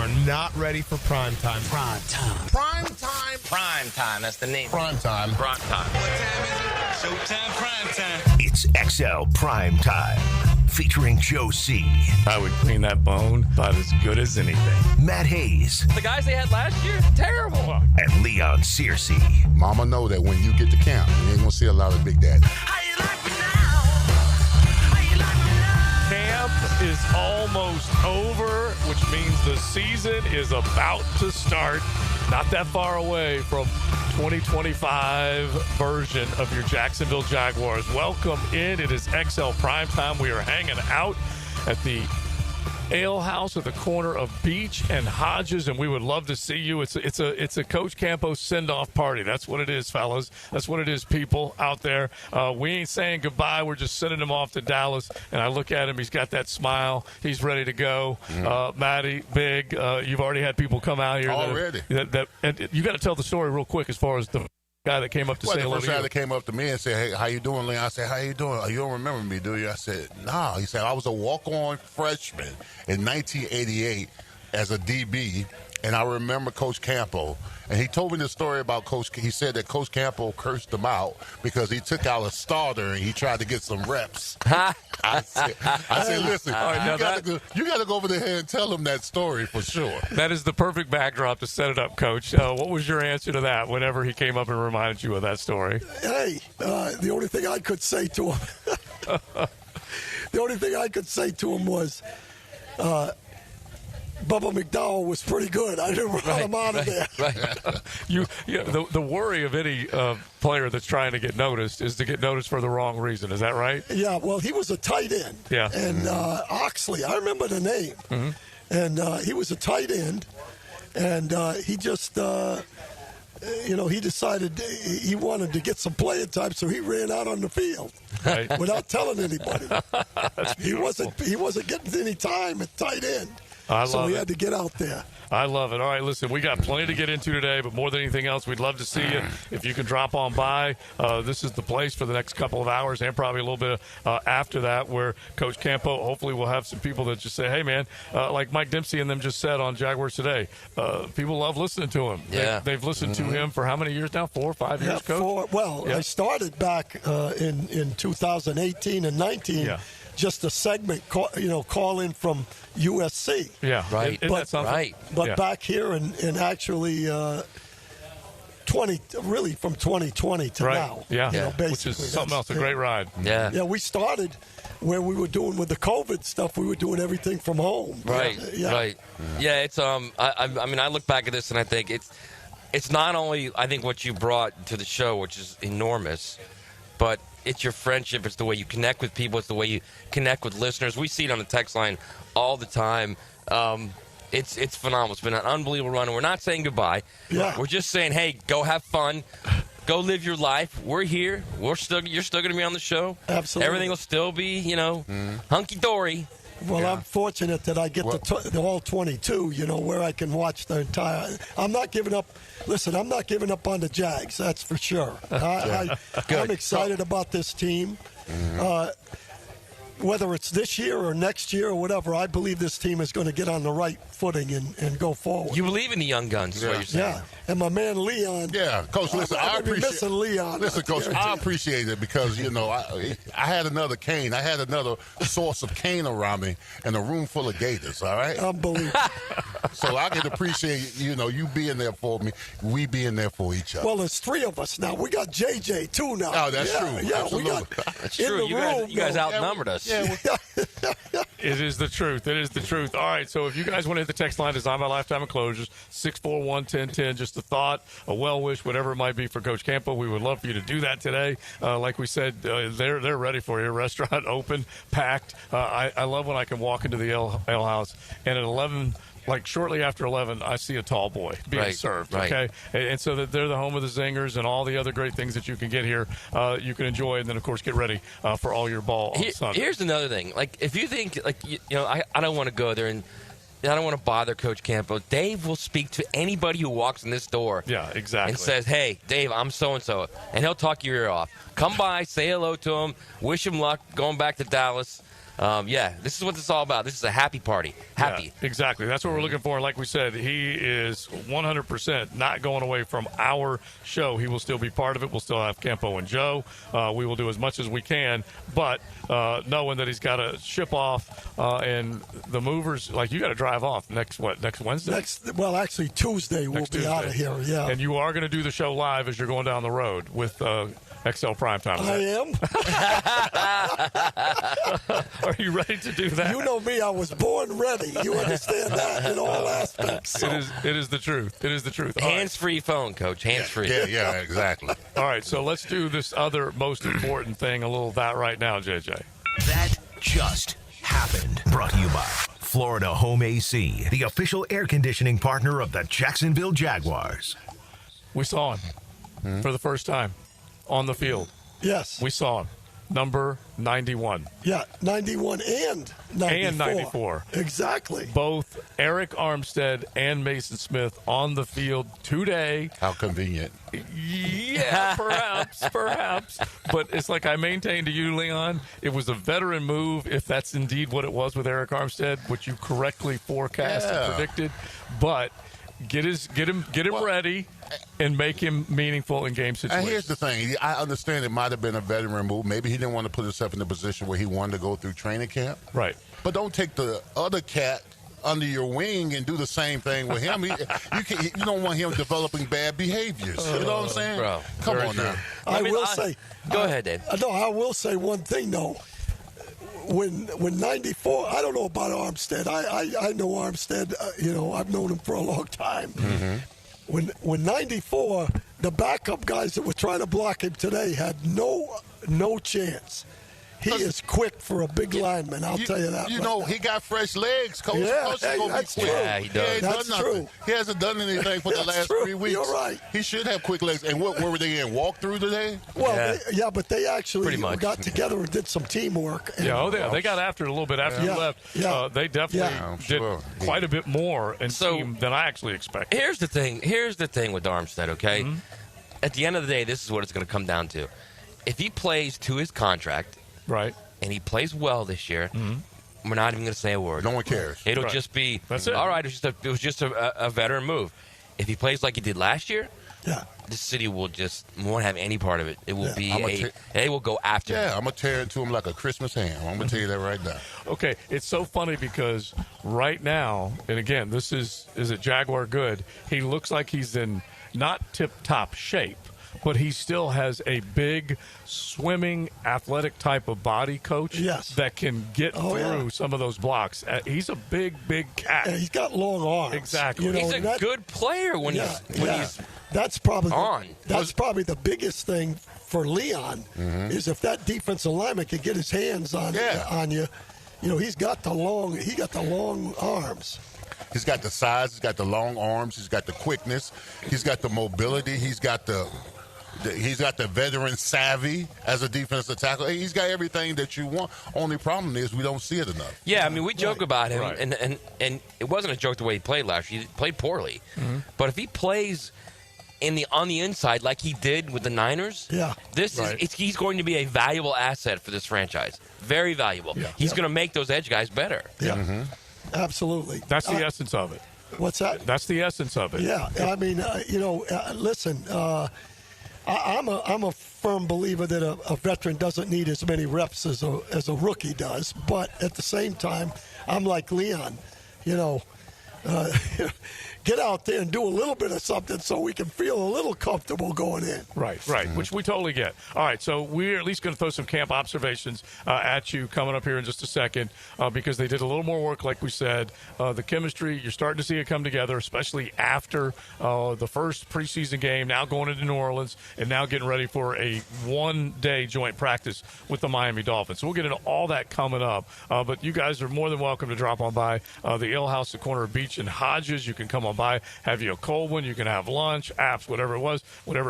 are not ready for prime time. Prime time. Prime time. Prime time. That's the name. Prime time. Prime time. What time is it? Showtime prime time. It's XL Prime Time, featuring Joe C. I would clean that bone about as good as anything. Matt Hayes. The guys they had last year, terrible. And Leon Searcy. Mama know that when you get to camp, you ain't gonna see a lot of Big Daddy. How you like me now? How you like me now? Camp is almost over, which means the season is about to start. Not that far away from 2025 version of your Jacksonville Jaguars. Welcome in. It is XL Primetime. We are hanging out at the Ale House at the corner of Beach and Hodges, and we would love to see you. It's a Coach Campo send-off party. That's what it is, fellas. That's what it is, people out there. We ain't saying goodbye. We're just sending him off to Dallas, and I look at him. He's got that smile. He's ready to go. Matty, Big, you've already had people come out here. Already. And you got to tell the story real quick as far as the guy that came up to say hello to you. The first guy that came up to me and said, "Hey, how you doing, Leon?" I said, "How you doing? You don't remember me, do you?" I said, "No." He said, "I was a walk-on freshman in 1988 as a DB, and I remember Coach Campo." And he told me the story about Coach. He said that Coach Campo cursed him out because he took out a starter and he tried to get some reps. I said, "Listen, you got to go over there and tell him that story for sure." That is the perfect backdrop to set it up, Coach. What was your answer to that whenever he came up and reminded you of that story? Hey, the only thing I could say to him, was, Bubba McDowell was pretty good. I didn't run him out of there. The worry of any player that's trying to get noticed is to get noticed for the wrong reason. Is that right? Yeah, well, he was a tight end. Yeah. And Oxley, I remember the name. Mm-hmm. And he was a tight end. And he just, he decided he wanted to get some playing time, so he ran out on the field without telling anybody. He wasn't getting any time at tight end. So we had to get out there. I love it. All right, listen, we got plenty to get into today, but more than anything else, we'd love to see you. If you can drop on by, this is the place for the next couple of hours and probably a little bit after that, where Coach Campo, hopefully we'll have some people that just say, hey, man, like Mike Dempsey and them just said on Jaguars Today, people love listening to him. Yeah. They've listened to him for how many years now? 4 or 5 years, Coach? I started back in 2018 and 19. Yeah. Just a segment, call in from USC. Yeah, right. But back here and actually, from 2020 to now. Yeah, basically, which is something else. A great ride. Yeah. Yeah, we started where we were doing with the COVID stuff. We were doing everything from home. Right. Right. Yeah. It's I mean, I look back at this and I think it's not only I think what you brought to the show, which is enormous, but it's your friendship. It's the way you connect with people. It's the way you connect with listeners. We see it on the text line all the time. It's phenomenal. It's been an unbelievable run. And we're not saying goodbye. Yeah. We're just saying, hey, go have fun. Go live your life. We're here. You're still going to be on the show. Absolutely. Everything will still be, hunky-dory. Well, I'm fortunate that I get the all 22, where I can watch the entire. I'm not giving up. Listen, I'm not giving up on the Jags. That's for sure. I'm excited about this team. Whether it's this year or next year or whatever, I believe this team is going to get on the right footing and go forward. You believe in the young guns, is what you're saying. Yeah, and my man Leon. Yeah, Coach, listen, I appreciate missing Leon. Listen, Coach, I appreciate it because, I had another cane. I had another source of cane around me and a room full of gators, all right? Unbelievable. So I can appreciate, you being there for me, we being there for each other. Well, there's 3 of us now. We got JJ, too, now. Oh, that's true. Yeah, absolutely. That's true. You guys outnumbered us. Yeah, It is the truth. It is the truth. All right, so if you guys want to hit the text line, Design by Lifetime Enclosures, 641-1010, just a thought, a well-wish, whatever it might be for Coach Campo. We would love for you to do that today. Like we said, they're ready for you. Restaurant open, packed. I love when I can walk into the ale house, and at 11 like shortly after 11, I see a tall boy being served, okay? And so that they're the home of the zingers and all the other great things that you can get here, you can enjoy, and then, of course, get ready for all your ball on Sunday. Here's another thing. Like, if you think, like, I don't want to go there and I don't want to bother Coach Campo. Dave will speak to anybody who walks in this door. Yeah, exactly. And says, hey, Dave, I'm so-and-so. And he'll talk your ear off. Come by, say hello to him, wish him luck going back to Dallas. Yeah, this is what it's all about. This is a happy party. Happy. Yeah, exactly. That's what we're looking for. Like we said, he is 100% not going away from our show. He will still be part of it. We'll still have Campo and Joe. We will do as much as we can, but knowing that he's got to ship off and the movers, like you got to drive off next Wednesday? Actually Tuesday we'll be out of here, yeah. And you are going to do the show live as you're going down the road with XL Primetime. I am. Are you ready to do that? You know me, I was born ready. You understand that in all aspects. So. It is the truth. It is the truth. Hands-free phone, Coach. Hands-free. Yeah, exactly. All right, so let's do this other most important thing, a little of that right now, JJ. That just happened. Brought to you by Florida Home AC, the official air conditioning partner of the Jacksonville Jaguars. We saw him for the first time on the field. Yes. We saw him. Number 91. Yeah, 91 and 94. And 94. Exactly. Both Eric Armstead and Mason Smith on the field today. How convenient. Yeah, perhaps. But it's like I maintained to you, Leon, it was a veteran move, if that's indeed what it was with Eric Armstead, which you correctly forecast and predicted. But get him ready and make him meaningful in game situations. And here's the thing. I understand it might have been a veteran move. Maybe he didn't want to put himself in a position where he wanted to go through training camp. Right. But don't take the other cat under your wing and do the same thing with him. You don't want him developing bad behaviors. You know what I'm saying? Bro, come on now. I will say. Go ahead, Dave. No, I will say one thing, though. When 94, I don't know about Armstead. I know Armstead. I've known him for a long time. Mm-hmm. When 94, the backup guys that were trying to block him today had no chance. He is quick for a big lineman, I'll tell you that. He got fresh legs, Coach. Yeah, that's true. Yeah, he does. That's true. He hasn't done anything for the last 3 weeks. You're right. He should have quick legs. And where were they in? Walk through today? Well, but they actually Pretty much. got together and did some teamwork. They got after it a little bit after you left. Yeah. They definitely did quite a bit more in team than I actually expected. Here's the thing with Armstead, okay? Mm-hmm. At the end of the day, this is what it's going to come down to. If he plays to his contract, right, and he plays well this year, we're not even going to say a word. No one cares. It'll just be, that's it. All right, it was just a veteran move. If he plays like he did last year, this city won't have any part of it. It will be they will go after him. Yeah, I'm going to tear into him like a Christmas ham. I'm going to tell you that right now. Okay, it's so funny because right now, and again, this is a Jaguar good, he looks like he's in not tip-top shape, but he still has a big, swimming, athletic type of body, Coach, that can get through some of those blocks. He's a big cat. And he's got long arms. Exactly. He's a good player when he's that's probably on. That's probably the biggest thing for Leon is if that defensive lineman can get his hands on you. He's got the long arms. He's got the size. He's got the long arms. He's got the quickness. He's got the mobility. He's got the veteran savvy as a defensive tackle. He's got everything that you want. Only problem is we don't see it enough. Yeah, I mean, we joke about him, and it wasn't a joke the way he played last year. He played poorly. But if he plays on the inside like he did with the Niners, he's going to be a valuable asset for this franchise. Very valuable. Yeah. He's going to make those edge guys better. Yeah, absolutely. That's the essence of it. What's that? That's the essence of it. Yeah, I mean, listen. I'm a firm believer that a veteran doesn't need as many reps as a rookie does. But at the same time, I'm like Leon, get out there and do a little bit of something so we can feel a little comfortable going in. Right, which we totally get. All right, so we're at least going to throw some camp observations at you coming up here in just a second because they did a little more work, like we said. The chemistry, you're starting to see it come together, especially after the first preseason game, now going into New Orleans, and now getting ready for a one-day joint practice with the Miami Dolphins. So we'll get into all that coming up. But you guys are more than welcome to drop on by the Ale House, the corner of Beach and Hodges. You can come on by, have you a cold one, you can have lunch, apps, whatever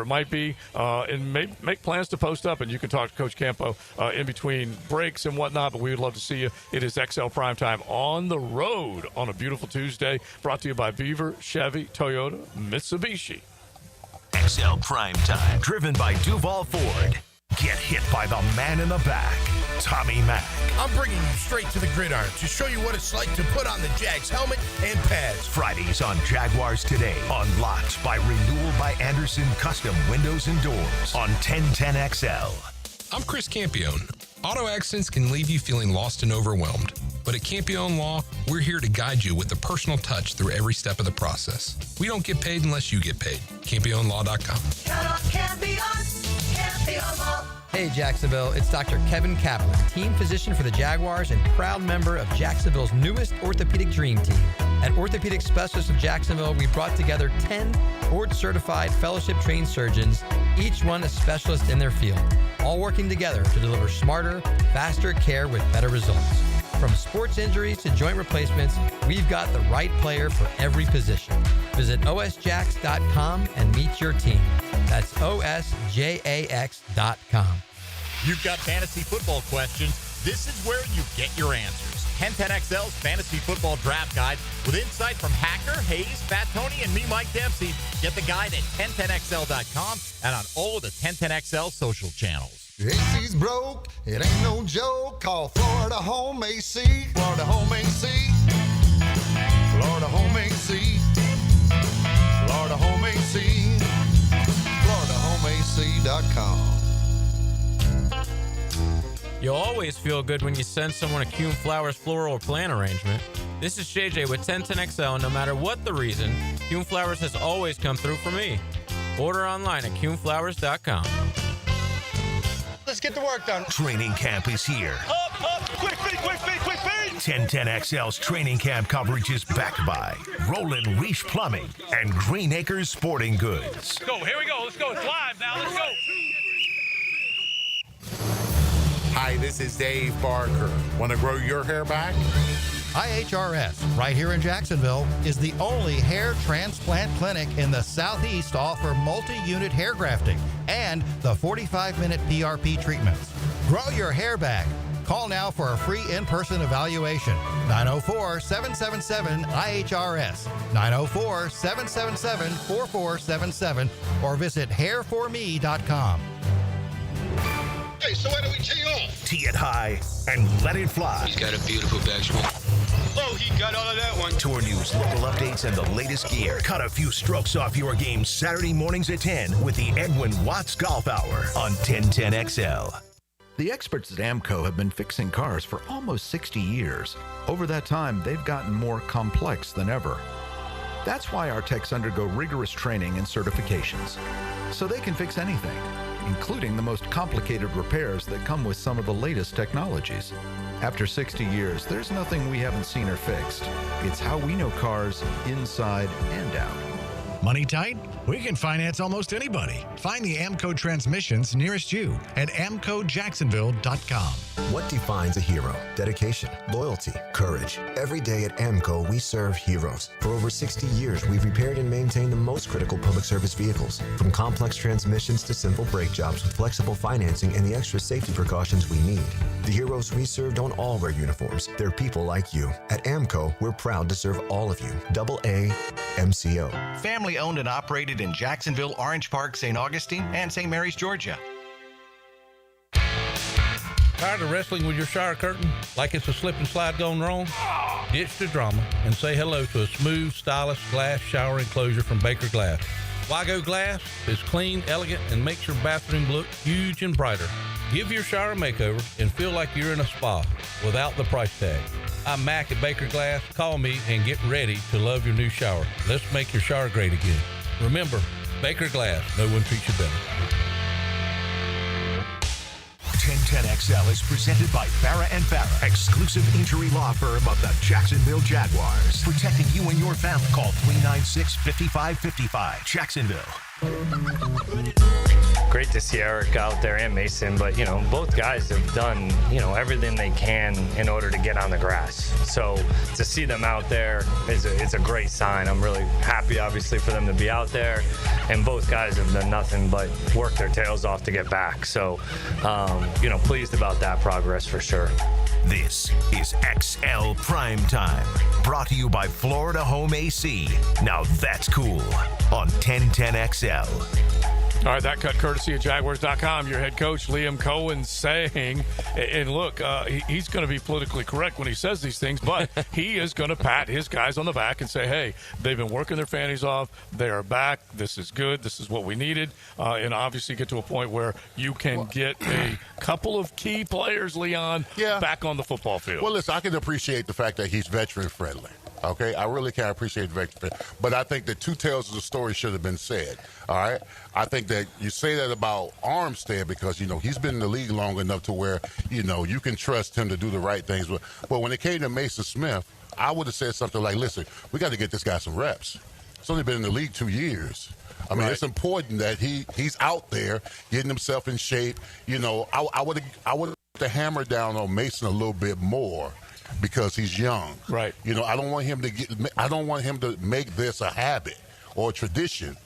it might be, and make plans to post up, and you can talk to Coach Campo in between breaks and whatnot, but we would love to see you. It is XL Primetime on the road on a beautiful Tuesday, brought to you by Beaver, Chevy, Toyota, Mitsubishi. XL Primetime, driven by Duval Ford. Get hit by the man in the back, Tommy Mack. I'm bringing you straight to the gridiron to show you what it's like to put on the Jags helmet and pads. Fridays on Jaguars Today. Unlocked by Renewal by Anderson Custom Windows and Doors on 1010XL. I'm Chris Campione. Auto accidents can leave you feeling lost and overwhelmed. But at Campione Law, we're here to guide you with a personal touch through every step of the process. We don't get paid unless you get paid. CampioneLaw.com. Count on Campion Law. Hey Jacksonville, it's Dr. Kevin Kaplan, team physician for the Jaguars and proud member of Jacksonville's newest orthopedic dream team. At Orthopedic Specialists of Jacksonville, we brought together 10 board-certified fellowship-trained surgeons, each one a specialist in their field, all working together to deliver smarter, faster care with better results. From sports injuries to joint replacements, we've got the right player for every position. Visit osjax.com and meet your team. That's osjax.com. You've got fantasy football questions. This is where you get your answers. 1010XL's Fantasy Football Draft Guide with insight from Hacker, Hayes, Fat Tony, and me, Mike Dempsey. Get the guide at 1010XL.com and on all of the 1010XL social channels. AC's broke, it ain't no joke. Call Florida Home AC. Florida Home AC. Florida Home AC. Florida Home AC. FloridaHomeAC.com. You'll always feel good when you send someone a Kuhn Flowers floral or plant arrangement. This is JJ with 1010XL, and no matter what the reason, Kuhn Flowers has always come through for me. Order online at KuhnFlowers.com. Let's get the work done. Training camp is here. Up, quick feet. 1010XL's training camp coverage is backed by Roland Reach Plumbing and Green Acres Sporting Goods. Go, here we go. Let's go. It's live now. Let's go. Hi, this is Dave Barker. Want to grow your hair back? IHRS, right here in Jacksonville, is the only hair transplant clinic in the Southeast to offer multi-unit hair grafting and the 45-minute PRP treatments. Grow your hair back. Call now for a free in-person evaluation. 904-777-IHRS, 904-777-4477, or visit hairforme.com. Hey, so where do we tee off? Tee it high and let it fly. He's got a beautiful backswing. Oh, he got all of that one. Tour news, local updates, and the latest gear. Cut a few strokes off your game Saturday mornings at 10 with the Edwin Watts Golf Hour on 1010XL. The experts at AMCO have been fixing cars for almost 60 years. Over that time, they've gotten more complex than ever. That's why our techs undergo rigorous training and certifications, so they can fix anything, including the most complicated repairs that come with some of the latest technologies. After 60 years, there's nothing we haven't seen or fixed. It's how we know cars inside and out. Money tight? We can finance almost anybody. Find the AMCO transmissions nearest you at amcojacksonville.com. What defines a hero? Dedication, loyalty, courage. Every day at AMCO, we serve heroes. For over 60 years, we've repaired and maintained the most critical public service vehicles. From complex transmissions to simple brake jobs with flexible financing and the extra safety precautions we need. The heroes we serve don't all wear uniforms. They're people like you. At AMCO, we're proud to serve all of you. AA MCO. Family owned and operated in Jacksonville, Orange Park, St. Augustine, and St. Mary's, Georgia. Tired of wrestling with your shower curtain like it's a slip and slide gone wrong? Ditch the drama and say hello to a smooth, stylish glass shower enclosure from Baker Glass. Wago Glass is clean, elegant, and makes your bathroom look huge and brighter. Give your shower a makeover and feel like you're in a spa without the price tag. I'm Mac at Baker Glass. Call me and get ready to love your new shower. Let's make your shower great again. Remember, Baker Glass. No one treats you better. 1010XL is presented by Farrah & Farrah, exclusive injury law firm of the Jacksonville Jaguars. Protecting you and your family. Call 396-5555. Jacksonville. Great to see Eric out there and Mason, but, both guys have done, everything they can in order to get on the grass. So to see them out there it's a great sign. I'm really happy, obviously, for them to be out there, and both guys have done nothing but work their tails off to get back. So, pleased about that progress for sure. This is XL Primetime, brought to you by Florida Home AC. Now that's cool on 1010XL. All right, that cut courtesy of Jaguars.com. Your head coach, Liam Cohen, saying, and look, he's going to be politically correct when he says these things, but he is going to pat his guys on the back and say, hey, they've been working their fannies off. They are back. This is good. This is what we needed. And obviously get to a point where you can get a couple of key players, Leon, back on the football field. Well, listen, I can appreciate the fact that he's veteran-friendly. Okay, I really can appreciate veteran, but I think the two tales of the story should have been said. All right, I think that you say that about Armstead because he's been in the league long enough to where you can trust him to do the right things. But when it came to Mason Smith, I would have said something like, "Listen, we got to get this guy some reps. He's only been in the league 2 years. I mean, it's important that he's out there getting himself in shape. I would have hammered down on Mason a little bit more." Because he's young, right? I don't want him to make this a habit or a tradition,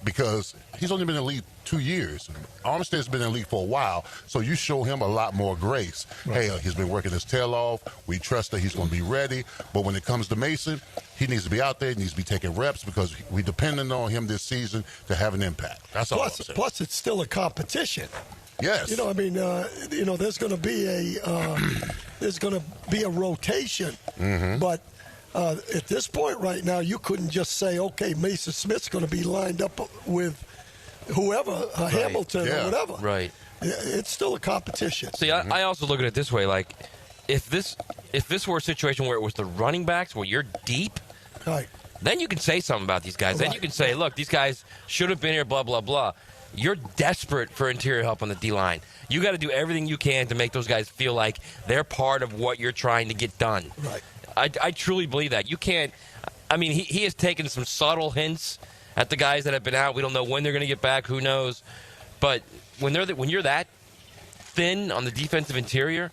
because he's only been in the league 2 years. Armstead's been in the league for a while, so you show him a lot more grace. Right. Hey, he's been working his tail off. We trust that he's going to be ready. But when it comes to Mason, he needs to be out there. He needs to be taking reps because we depending on him this season to have an impact. That's all I'm saying. Plus, it's still a competition. Yes. There's going to be a rotation, but at this point right now, you couldn't just say, okay, Mason Smith's going to be lined up with whoever, Hamilton or whatever. Right. It's still a competition. See, I also look at it this way: like, if this were a situation where it was the running backs, where you're deep, right, then you can say something about these guys. Then you can say, look, these guys should have been here, blah blah blah. You're desperate for interior help on the D-line. You got to do everything you can to make those guys feel like they're part of what you're trying to get done. Right. I truly believe that. You can't – I mean, he has taken some subtle hints at the guys that have been out. We don't know when they're going to get back. Who knows? But when you're that thin on the defensive interior,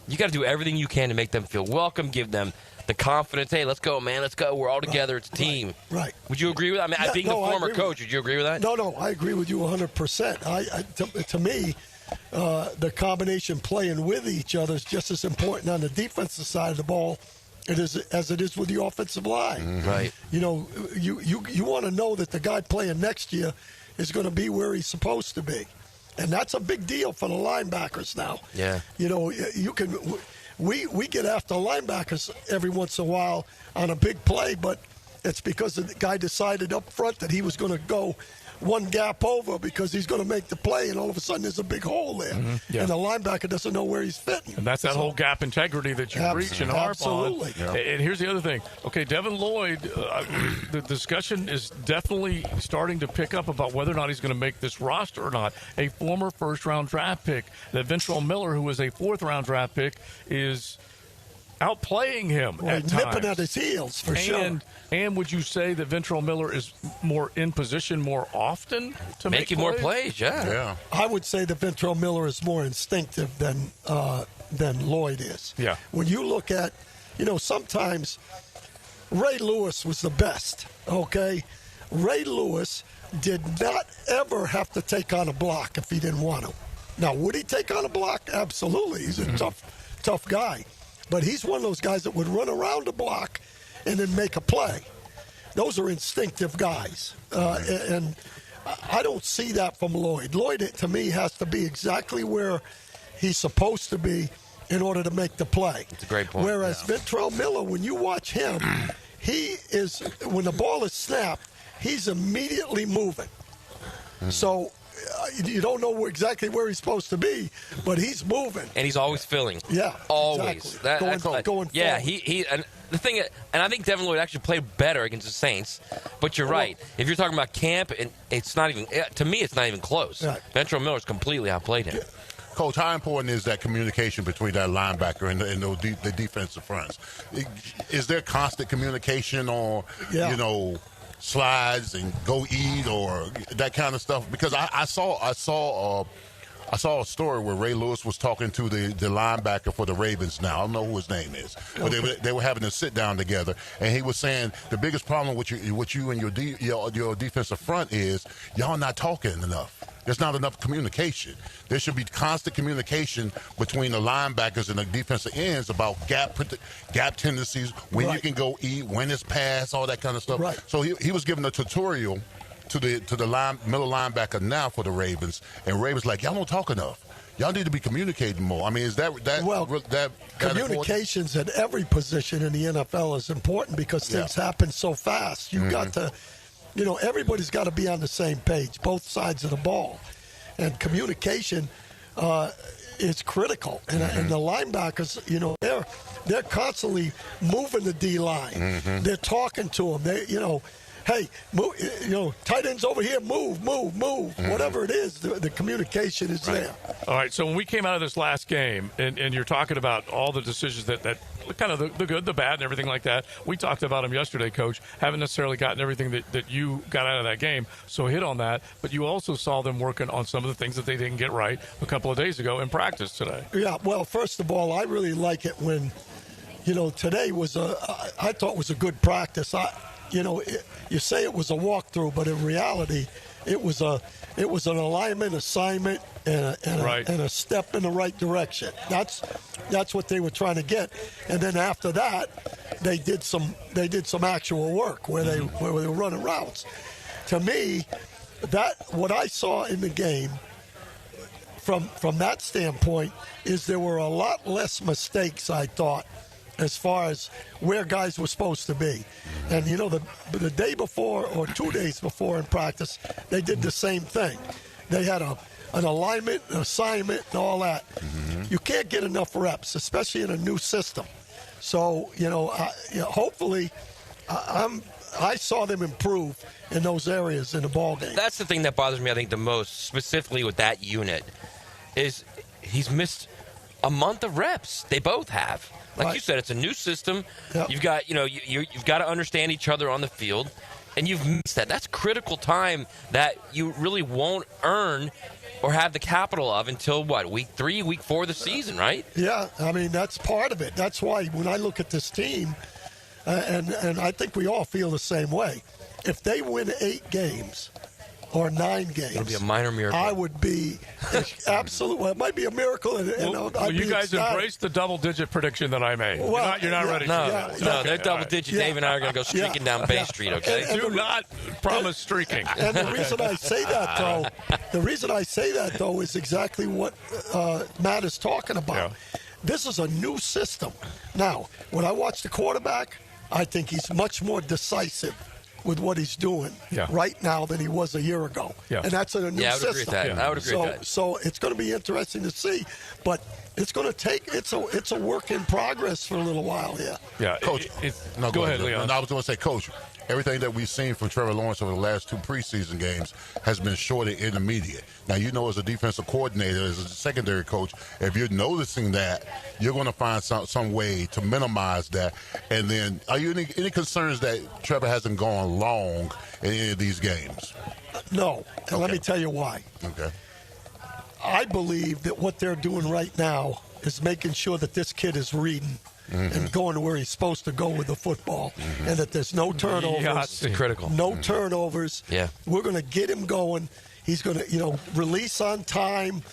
you got to do everything you can to make them feel welcome, give them – the confidence, hey, let's go, man, let's go. We're all together. It's a team. Right. Would you agree with that? I mean, being the former coach, would you agree with that? No, I agree with you 100%. To me, the combination playing with each other is just as important on the defensive side of the ball as it is with the offensive line. Right. You want to know that the guy playing next year is going to be where he's supposed to be. And that's a big deal for the linebackers now. Yeah. You can... We get after linebackers every once in a while on a big play, but it's because the guy decided up front that he was going to go one gap over because he's going to make the play, and all of a sudden there's a big hole there. And the linebacker doesn't know where he's fitting. And that's that whole gap integrity that you reach and harp on. Yeah. And here's the other thing. Okay, Devin Lloyd, the discussion is definitely starting to pick up about whether or not he's going to make this roster or not. A former first-round draft pick. That Ventrell Miller, who was a fourth-round draft pick, is outplaying him at times. Nipping at his heels, for sure. And would you say that Ventrell Miller is more in position more often to make more plays? Yeah. I would say that Ventrell Miller is more instinctive than Lloyd is. Yeah. When you look at, sometimes Ray Lewis was the best, okay? Ray Lewis did not ever have to take on a block if he didn't want to. Now, would he take on a block? Absolutely. He's a tough guy. But he's one of those guys that would run around the block and then make a play. Those are instinctive guys. And I don't see that from Lloyd. Lloyd, to me, has to be exactly where he's supposed to be in order to make the play. That's a great point. Whereas Ventrell Miller, when you watch him, when the ball is snapped, he's immediately moving. So you don't know exactly where he's supposed to be, but he's moving. And he's always filling. Yeah, always. Exactly. Going yeah, forward. he and the thing, and I think Devin Lloyd actually played better against the Saints. But you're right. If you're talking about camp, and it's not even to me, it's not even close. Right. Ventrell Miller's completely outplayed him. Coach, how important is that communication between that linebacker and the defensive fronts? Is there constant communication on, slides and go eat or that kind of stuff? Because I saw a story where Ray Lewis was talking to the linebacker for the Ravens now. I don't know who his name is. But they were having a sit-down together, and he was saying the biggest problem with you and your defensive front is y'all not talking enough. There's not enough communication. There should be constant communication between the linebackers and the defensive ends about gap tendencies, when you can go eat, when it's pass, all that kind of stuff. Right. So he was giving a tutorial to the middle linebacker now for the Ravens, and Ravens like, y'all don't talk enough. Y'all need to be communicating more. I mean, is that communications at every position in the NFL is important because things happen so fast. You got to, everybody's got to be on the same page, both sides of the ball, and communication is critical. And the linebackers, they're constantly moving the D line. They're talking to them. Hey, move, tight ends over here, move. Whatever it is, the communication is there. All right, so when we came out of this last game, and you're talking about all the decisions that kind of the good, the bad, and everything like that, we talked about them yesterday, Coach. Haven't necessarily gotten everything that you got out of that game, so hit on that. But you also saw them working on some of the things that they didn't get right a couple of days ago in practice today. Yeah, well, first of all, I really like it when, today I thought was a good practice. You say it was a walkthrough, but in reality, it was an alignment assignment and a step in the right direction. That's what they were trying to get. And then after that, they did some actual work where they were running routes. To me, what I saw in the game from that standpoint is there were a lot less mistakes, I thought, as far as where guys were supposed to be. And, the day before or 2 days before in practice, they did the same thing. They had an alignment, an assignment, and all that. You can't get enough reps, especially in a new system. So, hopefully, I saw them improve in those areas in the ball game. That's the thing that bothers me, I think, the most, specifically with that unit, is he's missed a month of reps. They both have. Like you said, it's a new system. Yep. You've got, you've got to understand each other on the field, and you've missed that. That's critical time that you really won't earn or have the capital of until week 3, week 4 of the season, right? Yeah, I mean, that's part of it. That's why when I look at this team, and I think we all feel the same way, if they win 8 games or 9 games, it'll be a minor miracle. I would be absolutely. Well, it might be a miracle. Will you guys embrace the double-digit prediction that I made? Well, you're not ready. No, they're double-digit. Dave and I are going to go streaking down Bay Street. Okay, do not promise streaking. And the reason I say that though, is exactly what Matt is talking about. Yeah. This is a new system. Now, when I watch the quarterback, I think he's much more decisive with what he's doing right now than he was a year ago. Yeah. And that's in a new system. I would agree with that. I would agree with that. So it's going to be interesting to see. But it's going to take it's a work in progress for a little while here. Yeah. Coach, go ahead, Leon. No, I was going to say, Coach, everything that we've seen from Trevor Lawrence over the last 2 preseason games has been short and intermediate. Now, as a defensive coordinator, as a secondary coach, if you're noticing that, you're going to find some way to minimize that. And then, are you any concerns that Trevor hasn't gone long in any of these games? No. And let me tell you why. Okay. I believe that what they're doing right now is making sure that this kid is reading and going to where he's supposed to go with the football, and that there's no turnovers. Yeah, it's critical. No turnovers. Yeah. We're going to get him going. He's going to, release on time.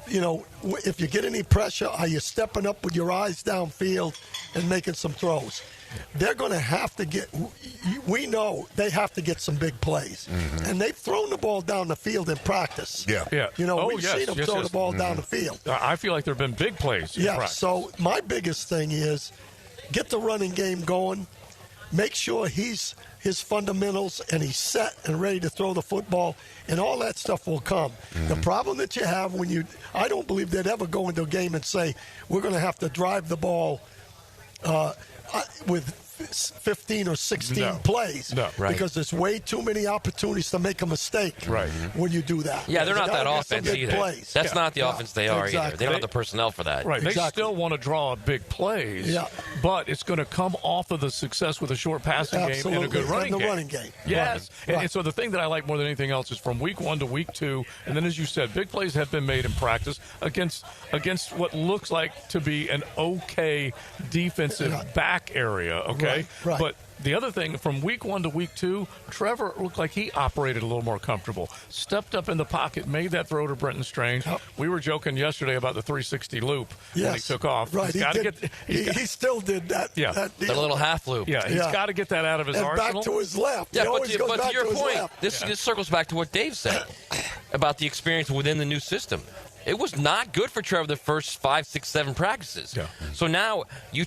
If you get any pressure, are you stepping up with your eyes downfield and making some throws? They're going to have to we know they have to get some big plays. And they've thrown the ball down the field in practice. Yeah. We've seen them throw the ball down the field. I feel like there have been big plays in practice. So my biggest thing is get the running game going. Make sure his fundamentals and he's set and ready to throw the football, and all that stuff will come. The problem that you have I don't believe they'd ever go into a game and say, we're going to have to drive the ball with 15 or 16 plays. No, right. Because there's way too many opportunities to make a mistake when you do that. Yeah, they're not that offense either. Plays. That's not the offense they are either. They don't have the personnel for that. Right. Exactly. They still want to draw big plays, but it's going to come off of the success with a short passing game and a good running game. Yes. Right. And so the thing that I like more than anything else is from week 1 to week 2, and then as you said, big plays have been made in practice against what looks like to be an okay defensive back area, okay? Right. But The other thing, from week 1 to week 2, Trevor looked like he operated a little more comfortable. Stepped up in the pocket, made that throw to Brenton Strange. Yep. We were joking yesterday about the 360 loop when he took off. Right, he still did that. Yeah, that the little half loop. Yeah, he's got to get that out of his and arsenal. back to his left. Yeah, but to your point, this circles back to what Dave said about the experience within the new system. It was not good for Trevor the first 5, 6, 7 practices. Yeah. So now you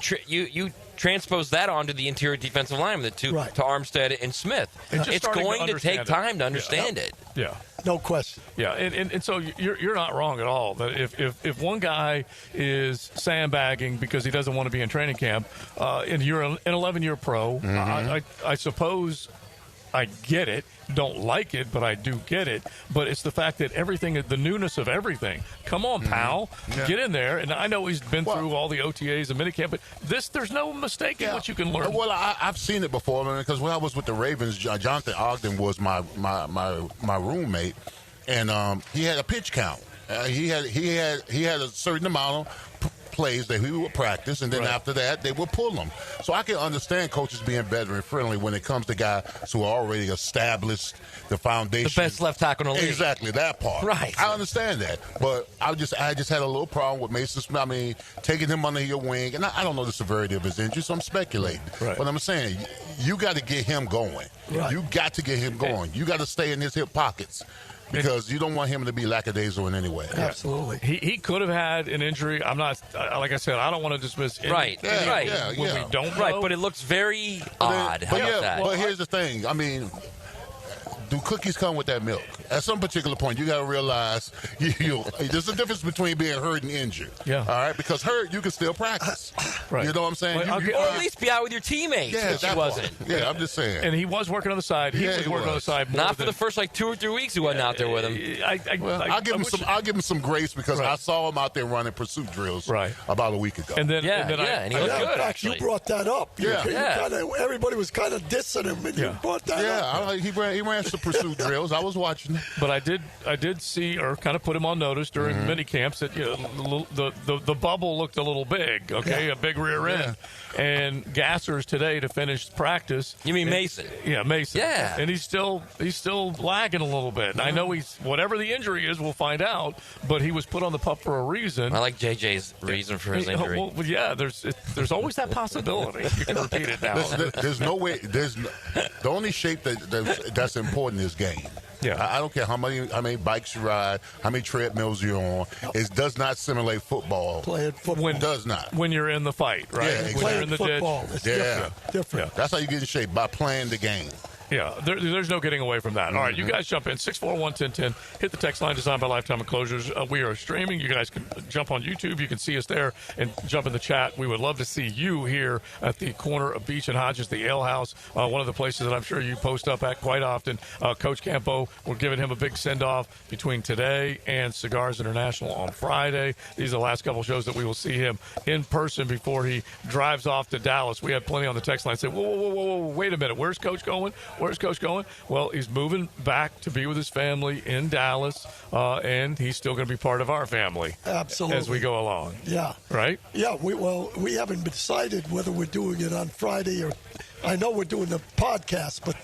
transpose that onto the interior defensive lineman to Armstead and Smith. It's going to take time to understand it. Yeah. No question. Yeah, and so you're not wrong at all. That if one guy is sandbagging because he doesn't want to be in training camp, and you're an 11-year pro, I suppose I get it. Don't like it, but I do get it. But it's the fact that everything, the newness of everything. Come on, pal. Get in there. And I know he's been through all the OTAs and minicamp, but there's no mistake in what you can learn. Well, I've seen it before, man, because when I was with the Ravens, Jonathan Ogden was my roommate, and he had a pitch count. He had a certain amount of plays that he would practice, and then after that, they would pull them. So I can understand coaches being veteran friendly when it comes to guys who are already established the foundation. The best left tackle in the league. Exactly, that part. Right. I understand that. But I just had a little problem with Mason Smith. I mean, taking him under your wing, and I don't know the severity of his injury, so I'm speculating. Right. But I'm saying, you got to get him going. Right. You got to get him going. You got to stay in his hip pockets. Because you don't want him to be lackadaisical in any way. Absolutely. He could have had an injury. I'm not, like I said, I don't want to dismiss any, when we don't know. Right, but it looks very odd. But here's the thing. I mean, do cookies come with that milk? At some particular point, you got to realize there's a difference between being hurt and injured. Yeah. All right? Because hurt, you can still practice. Right. You know what I'm saying? Or at least be out with your teammates, which he wasn't. Yeah, I'm just saying. And he was working on the side. He was working on the side more Not for the first 2 or 3 weeks he wasn't out there with him. I'll give him some grace because I saw him out there running pursuit drills about a week ago. And then, and he looked good, actually. You brought that up. Everybody was kind of dissing him, and you brought that up. He ran some pursuit drills. I was watching. But I did see, or kind of put him on notice during mini camps that the bubble looked a little big. Okay, a big rear end. And Gassers today to finish practice. You mean Mason? Yeah, Mason. Yeah, and he's still lagging a little bit. And I know he's whatever the injury is, we'll find out. But he was put on the pup for a reason. I like JJ's reason for his injury. Well, yeah, there's always that possibility. You can repeat it now. There's no way. The only shape that's important is game. Yeah, I don't care how many bikes you ride, how many treadmills you're on. It does not simulate football. Playing football does not. When you're in the fight, right? Yeah, exactly. When you're in the football, ditch. It's different. That's how you get in shape, by playing the game. Yeah, there's no getting away from that. All right, you guys jump in. 641-1010. Hit the text line designed by Lifetime Enclosures. We are streaming. You guys can jump on YouTube. You can see us there and jump in the chat. We would love to see you here at the corner of Beach and Hodges, the Ale House, one of the places that I'm sure you post up at quite often. Coach Campo, we're giving him a big send-off between today and Cigars International on Friday. These are the last couple shows that we will see him in person before he drives off to Dallas. We had plenty on the text line say, whoa, wait a minute. Where's Coach going? Where's Coach going? Well, he's moving back to be with his family in Dallas, and he's still going to be part of our family. Absolutely. As we go along. Yeah. Right? Yeah, we haven't decided whether we're doing it on Friday or I know we're doing the podcast, but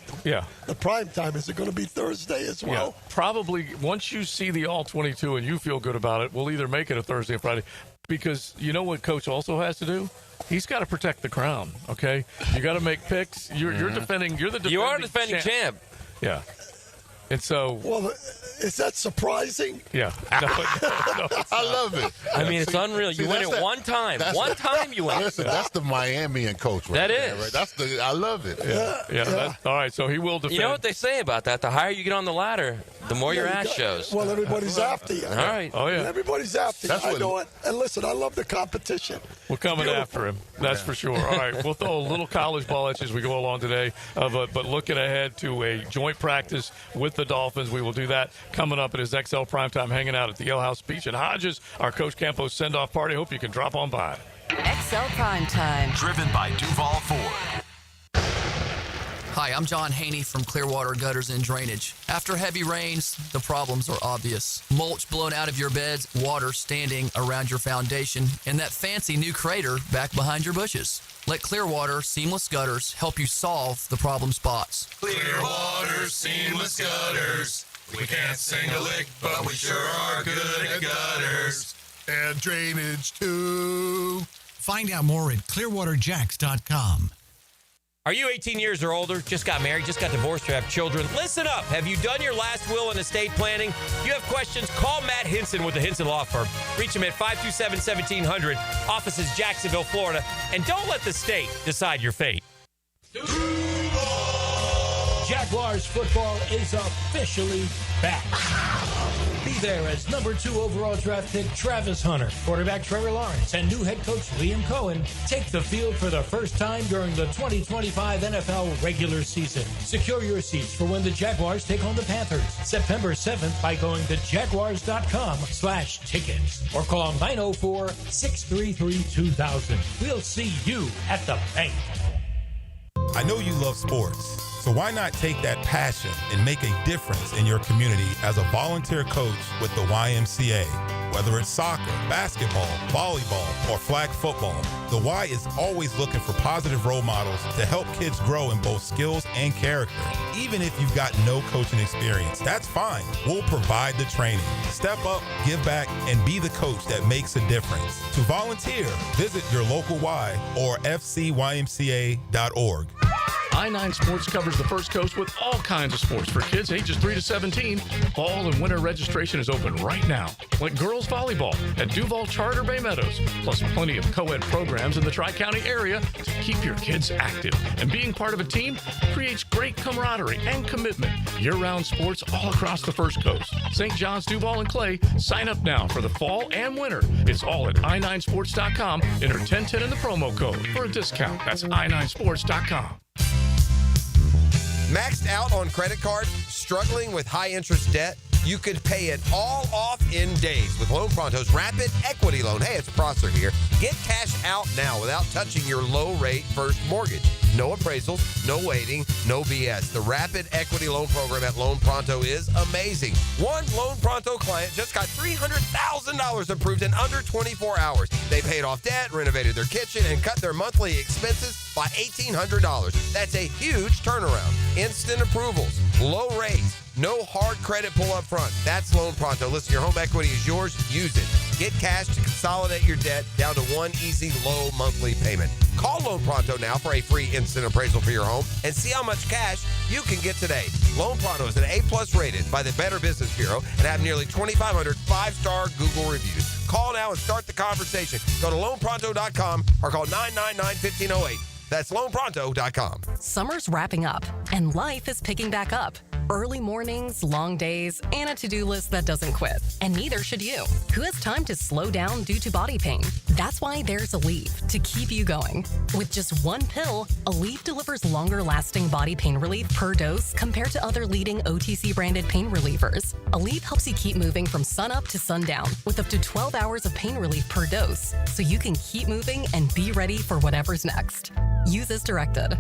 the prime time, is it going to be Thursday as well? Yeah, probably. Once you see the All-22 and you feel good about it, we'll either make it a Thursday or Friday. Because you know what Coach also has to do? He's got to protect the crown, okay? You got to make picks. You're defending. You're the defending. You are defending champ. Yeah. And so. Well, is that surprising? Yeah. No, I love it. I mean, it's unreal. You win it one time. One time you win. Listen, that's the Miami coach right that there, is. right? That's I love it. Yeah. All right, so he will defend. You know what they say about that? The higher you get on the ladder, the more your ass shows. Well, everybody's after you. All right. Oh, yeah. Everybody's after you. I know it. And listen, I love the competition. We're coming after him. That's for sure. All right, we'll throw a little college ball at you as we go along today. But looking ahead to a joint practice with the Dolphins, we will do that coming up at his XL Primetime, hanging out at the Ale House, Beach and Hodges. Our Coach Campo send-off party. Hope you can drop on by. XL Primetime. Driven by Duval Ford. Hi, I'm John Haney from Clearwater Gutters and Drainage. After heavy rains, the problems are obvious. Mulch blown out of your beds, water standing around your foundation, and that fancy new crater back behind your bushes. Let Clearwater Seamless Gutters help you solve the problem spots. Clearwater Seamless Gutters. We can't sing a lick, but we sure are good at gutters. And drainage, too. Find out more at clearwaterjacks.com. Are you 18 years or older, just got married, just got divorced, or have children? Listen up. Have you done your last will and estate planning? If you have questions, call Matt Hinson with the Hinson Law Firm. Reach him at 527-1700, offices Jacksonville, Florida. And don't let the state decide your fate. Jaguars football is officially back. Be there as number 2 overall draft pick Travis Hunter, quarterback Trevor Lawrence, and new head coach Liam Cohen take the field for the first time during the 2025 NFL regular season. Secure your seats for when the Jaguars take on the Panthers September 7th by going to jaguars.com/tickets or call 904-633-2000. We'll see you at the bank. I know you love sports, so why not take that passion and make a difference in your community as a volunteer coach with the YMCA? Whether it's soccer, basketball, volleyball, or flag football, the Y is always looking for positive role models to help kids grow in both skills and character. Even if you've got no coaching experience, that's fine. We'll provide the training. Step up, give back, and be the coach that makes a difference. To volunteer, visit your local Y or fcymca.org. I-9 Sports covers the First Coast with all kinds of sports for kids ages 3 to 17. Fall and winter registration is open right now, like girls volleyball at Duval Charter Bay Meadows, plus plenty of co-ed programs in the Tri-County area to keep your kids active. And being part of a team creates great camaraderie and commitment. Year-round sports all across the First Coast. St. John's, Duval, and Clay, sign up now for the fall and winter. It's all at i9sports.com. Enter 1010 in the promo code for a discount. That's i9sports.com. Maxed out on credit cards, struggling with high interest debt? You could pay it all off in days with Loan Pronto's Rapid Equity Loan. Hey, it's Prosser here. Get cash out now without touching your low-rate first mortgage. No appraisals, no waiting, no BS. The Rapid Equity Loan Program at Loan Pronto is amazing. One Loan Pronto client just got $300,000 approved in under 24 hours. They paid off debt, renovated their kitchen, and cut their monthly expenses by $1,800. That's a huge turnaround. Instant approvals, low rates, no hard credit pull up front. That's Loan Pronto. Listen, your home equity is yours. Use it. Get cash to consolidate your debt down to one easy, low monthly payment. Call Loan Pronto now for a free instant appraisal for your home and see how much cash you can get today. Loan Pronto is an A+ rated by the Better Business Bureau and have nearly 2,500 5-star Google reviews. Call now and start the conversation. Go to loanpronto.com or call 999-1508. That's loanpronto.com. Summer's wrapping up, and life is picking back up. Early mornings, long days, and a to-do list that doesn't quit. And neither should you. Who has time to slow down due to body pain? That's why there's Aleve to keep you going. With just one pill, Aleve delivers longer-lasting body pain relief per dose compared to other leading OTC-branded pain relievers. Aleve helps you keep moving from sunup to sundown with up to 12 hours of pain relief per dose, so you can keep moving and be ready for whatever's next. Use as directed.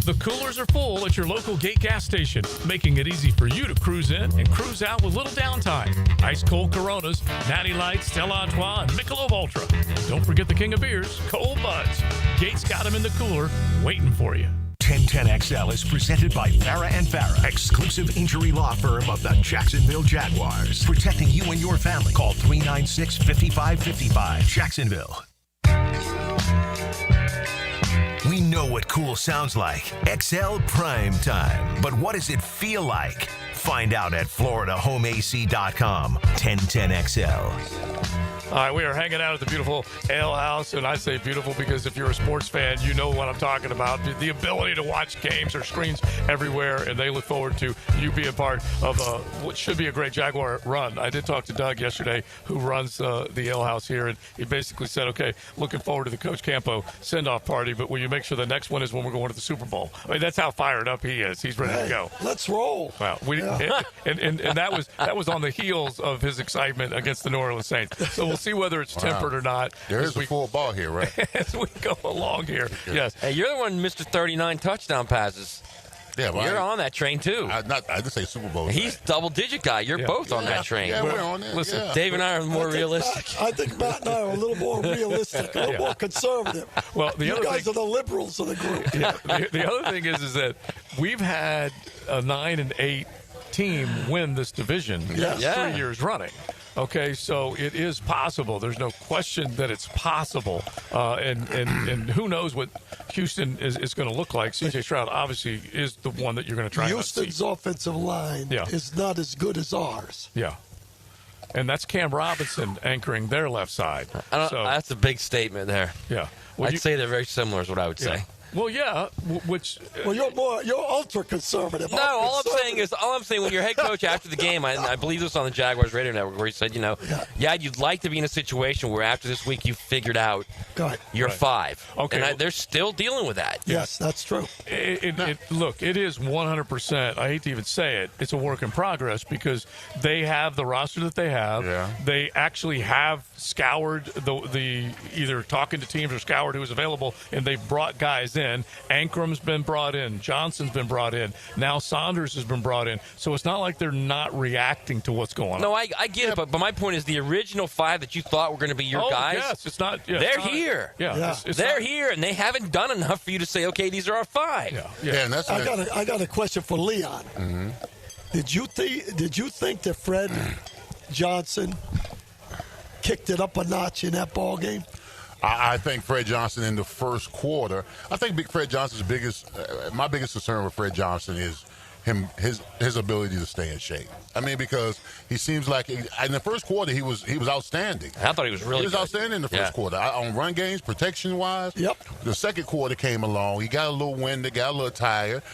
The coolers are full at your local Gate gas station, making it easy for you to cruise in and cruise out with little downtime. Ice cold Coronas, Natty Light, Stella Artois, and Michelob Ultra. Don't forget the king of beers, Cold Buds. Gate's got them in the cooler, waiting for you. 1010XL is presented by Farah and Farah, exclusive injury law firm of the Jacksonville Jaguars. Protecting you and your family. Call 396-5555. Jacksonville. We know what cool sounds like. XL Primetime. But what does it feel like? Find out at FloridaHomeAC.com. 1010XL. All right, we are hanging out at the beautiful Ale House, and I say beautiful because if you're a sports fan, you know what I'm talking about. The ability to watch games or screens everywhere, and they look forward to you being part of what should be a great Jaguar run. I did talk to Doug yesterday, who runs the Ale House here, and he basically said, okay, looking forward to the Coach Campo send-off party, but will you make sure the next one is when we're going to the Super Bowl? I mean, that's how fired up he is. He's ready to go. Let's roll. Well, and that was on the heels of his excitement against the New Orleans Saints. So we'll see whether it's tempered or not. There is a full ball here, right? As we go along here. Yes. Hey, you're the one, Mr. 39 touchdown passes. Yeah, well, You're on that train, too. I didn't say Super Bowl. He's double-digit guy. You're both on that train. Yeah, we're on it. Listen, yeah. Dave and I are more realistic. I think Matt and I are a little more realistic, a little more conservative. Well, the you other guys thing- are the liberals of the group. Yeah, the other thing is that we've had a 9-8 team win this division 3 years running. Okay, so it is possible. There's no question that it's possible. And who knows what Houston is going to look like. C.J. Stroud obviously is the one that you're going to try Houston's offensive line is not as good as ours. Yeah. And that's Cam Robinson anchoring their left side. That's a big statement there. Yeah. I'd say they're very similar is what I would say. Well, yeah, which... Well, you're ultra-conservative. No, all I'm saying when you're head coach after the game, I believe this on the Jaguars radio network, where he said, you'd like to be in a situation where after this week you figured out you're 5. Okay. And they're still dealing with that. Yes, that's true. Look, it is 100%. I hate to even say it. It's a work in progress because they have the roster that they have. Yeah. They actually have scoured the either talking to teams or scoured who was available, and they've brought guys in. Ankram's been brought in. Johnson's been brought in. Now Saunders has been brought in. So it's not like they're not reacting to what's going on. No, I get it, but my point is the original 5 that you thought were going to be your guys. Yes, it's not. Yeah, they're it's not, here. Yeah, they're here, and they haven't done enough for you to say, okay, these are our 5. Yeah, and that's I got a question for Leon. Mm-hmm. Did you think that Fred Johnson kicked it up a notch in that ball game? I think Fred Johnson in the first quarter. I think Fred Johnson's my biggest concern with Fred Johnson is his ability to stay in shape. I mean, because he seems like in the first quarter he was outstanding. I thought he was really good. Outstanding in the first quarter on run games, protection wise. Yep. The second quarter came along. He got a little winded, got a little tired.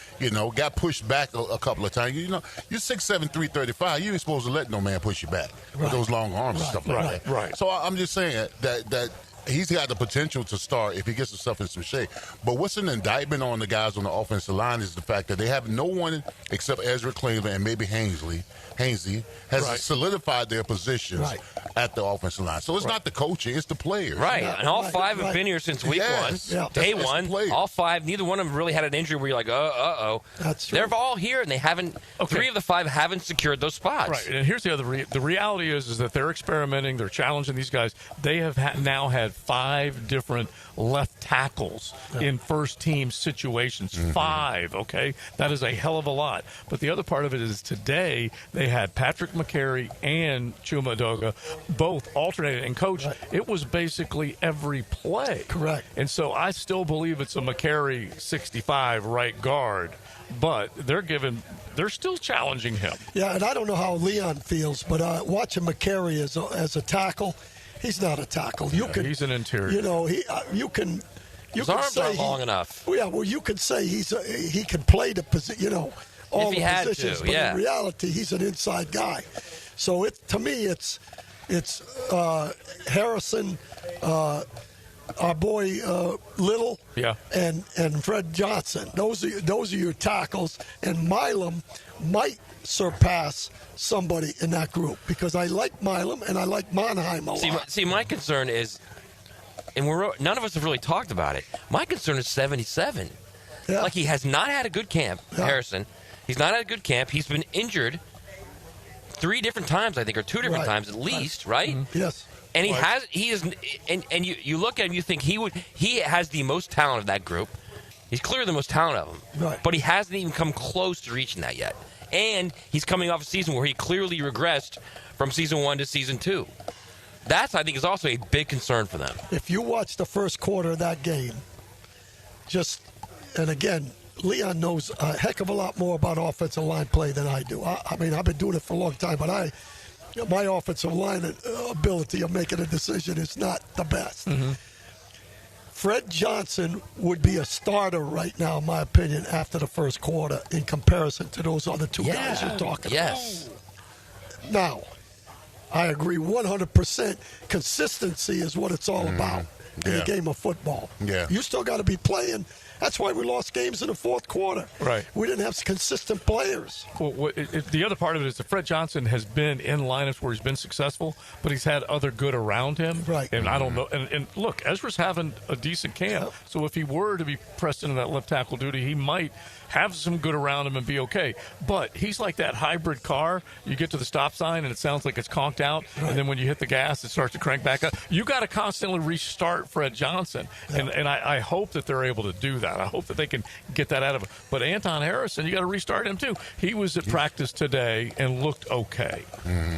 Got pushed back a couple of times. You're 6'7", 335. You ain't supposed to let no man push you back with those long arms and stuff like that. Right. So I'm just saying that. He's got the potential to start if he gets himself in some shape. But what's an indictment on the guys on the offensive line is the fact that they have no one except Ezra Cleveland and maybe Hainsey has solidified their positions at the offensive line. So it's not the coaching, it's the players. Right, and all 5 have been here since week 1. Yeah. Day 1, all 5, neither one of them really had an injury where you're like, uh-oh. That's true. They're all here, and they haven't, 3 of the 5 haven't secured those spots. Right, and here's the other the reality is that they're experimenting, they're challenging these guys. They have now had 5 different left tackles in first-team situations. 5, okay? That is a hell of a lot. But the other part of it is today they had Patrick McCary and Chuma Edoga both alternated. And, Coach, it was basically every play. Correct. And so I still believe it's a McCary 65 right guard. But they're still challenging him. Yeah, and I don't know how Leon feels, but watching McCary as a tackle, he's not a tackle. He's an interior. You can His arms aren't long enough. Well, yeah, well, you could say he can play the position, all if he the had positions, to, but yeah. in reality, he's an inside guy. So to me, it's Harrison, our boy Little, and Fred Johnson. Those are your tackles, and Milam might surpass somebody in that group because I like Milam and I like Monheim a lot. See, my concern is, and none of us have really talked about it. My concern is 77. Yeah. Like, he has not had a good camp, Harrison. He's not had a good camp. He's been injured 3 different times, I think, or 2 different times at least, right? Mm-hmm. Yes. And you look at him, you think he has the most talent of that group. He's clearly the most talent of them. Right. But he hasn't even come close to reaching that yet. And he's coming off a season where he clearly regressed from season 1 to season 2. That's, I think, is also a big concern for them. If you watch the first quarter of that game, and again, Leon knows a heck of a lot more about offensive line play than I do. I mean, I've been doing it for a long time, but my offensive line ability of making a decision is not the best. Mm-hmm. Fred Johnson would be a starter right now, in my opinion, after the first quarter in comparison to those other 2 guys you're talking about. Now, I agree 100%. Consistency is what it's all about. in Yeah. the game of football. Yeah. You still got to be playing. That's why we lost games in the fourth quarter. Right. We didn't have consistent players. Well, the other part of it is that Fred Johnson has been in lineups where he's been successful, but he's had other good around him. Right. And I don't know. And look, Ezra's having a decent camp. So if he were to be pressed into that left tackle duty, he might have some good around him and be okay. But he's like that hybrid car. You get to the stop sign and it sounds like it's conked out, and then when you hit the gas, it starts to crank back up. You got to constantly restart Fred Johnson, and I hope that they're able to do that. I hope that they can get that out of him. But Anton Harrison, you got to restart him too. He was at practice today and looked okay.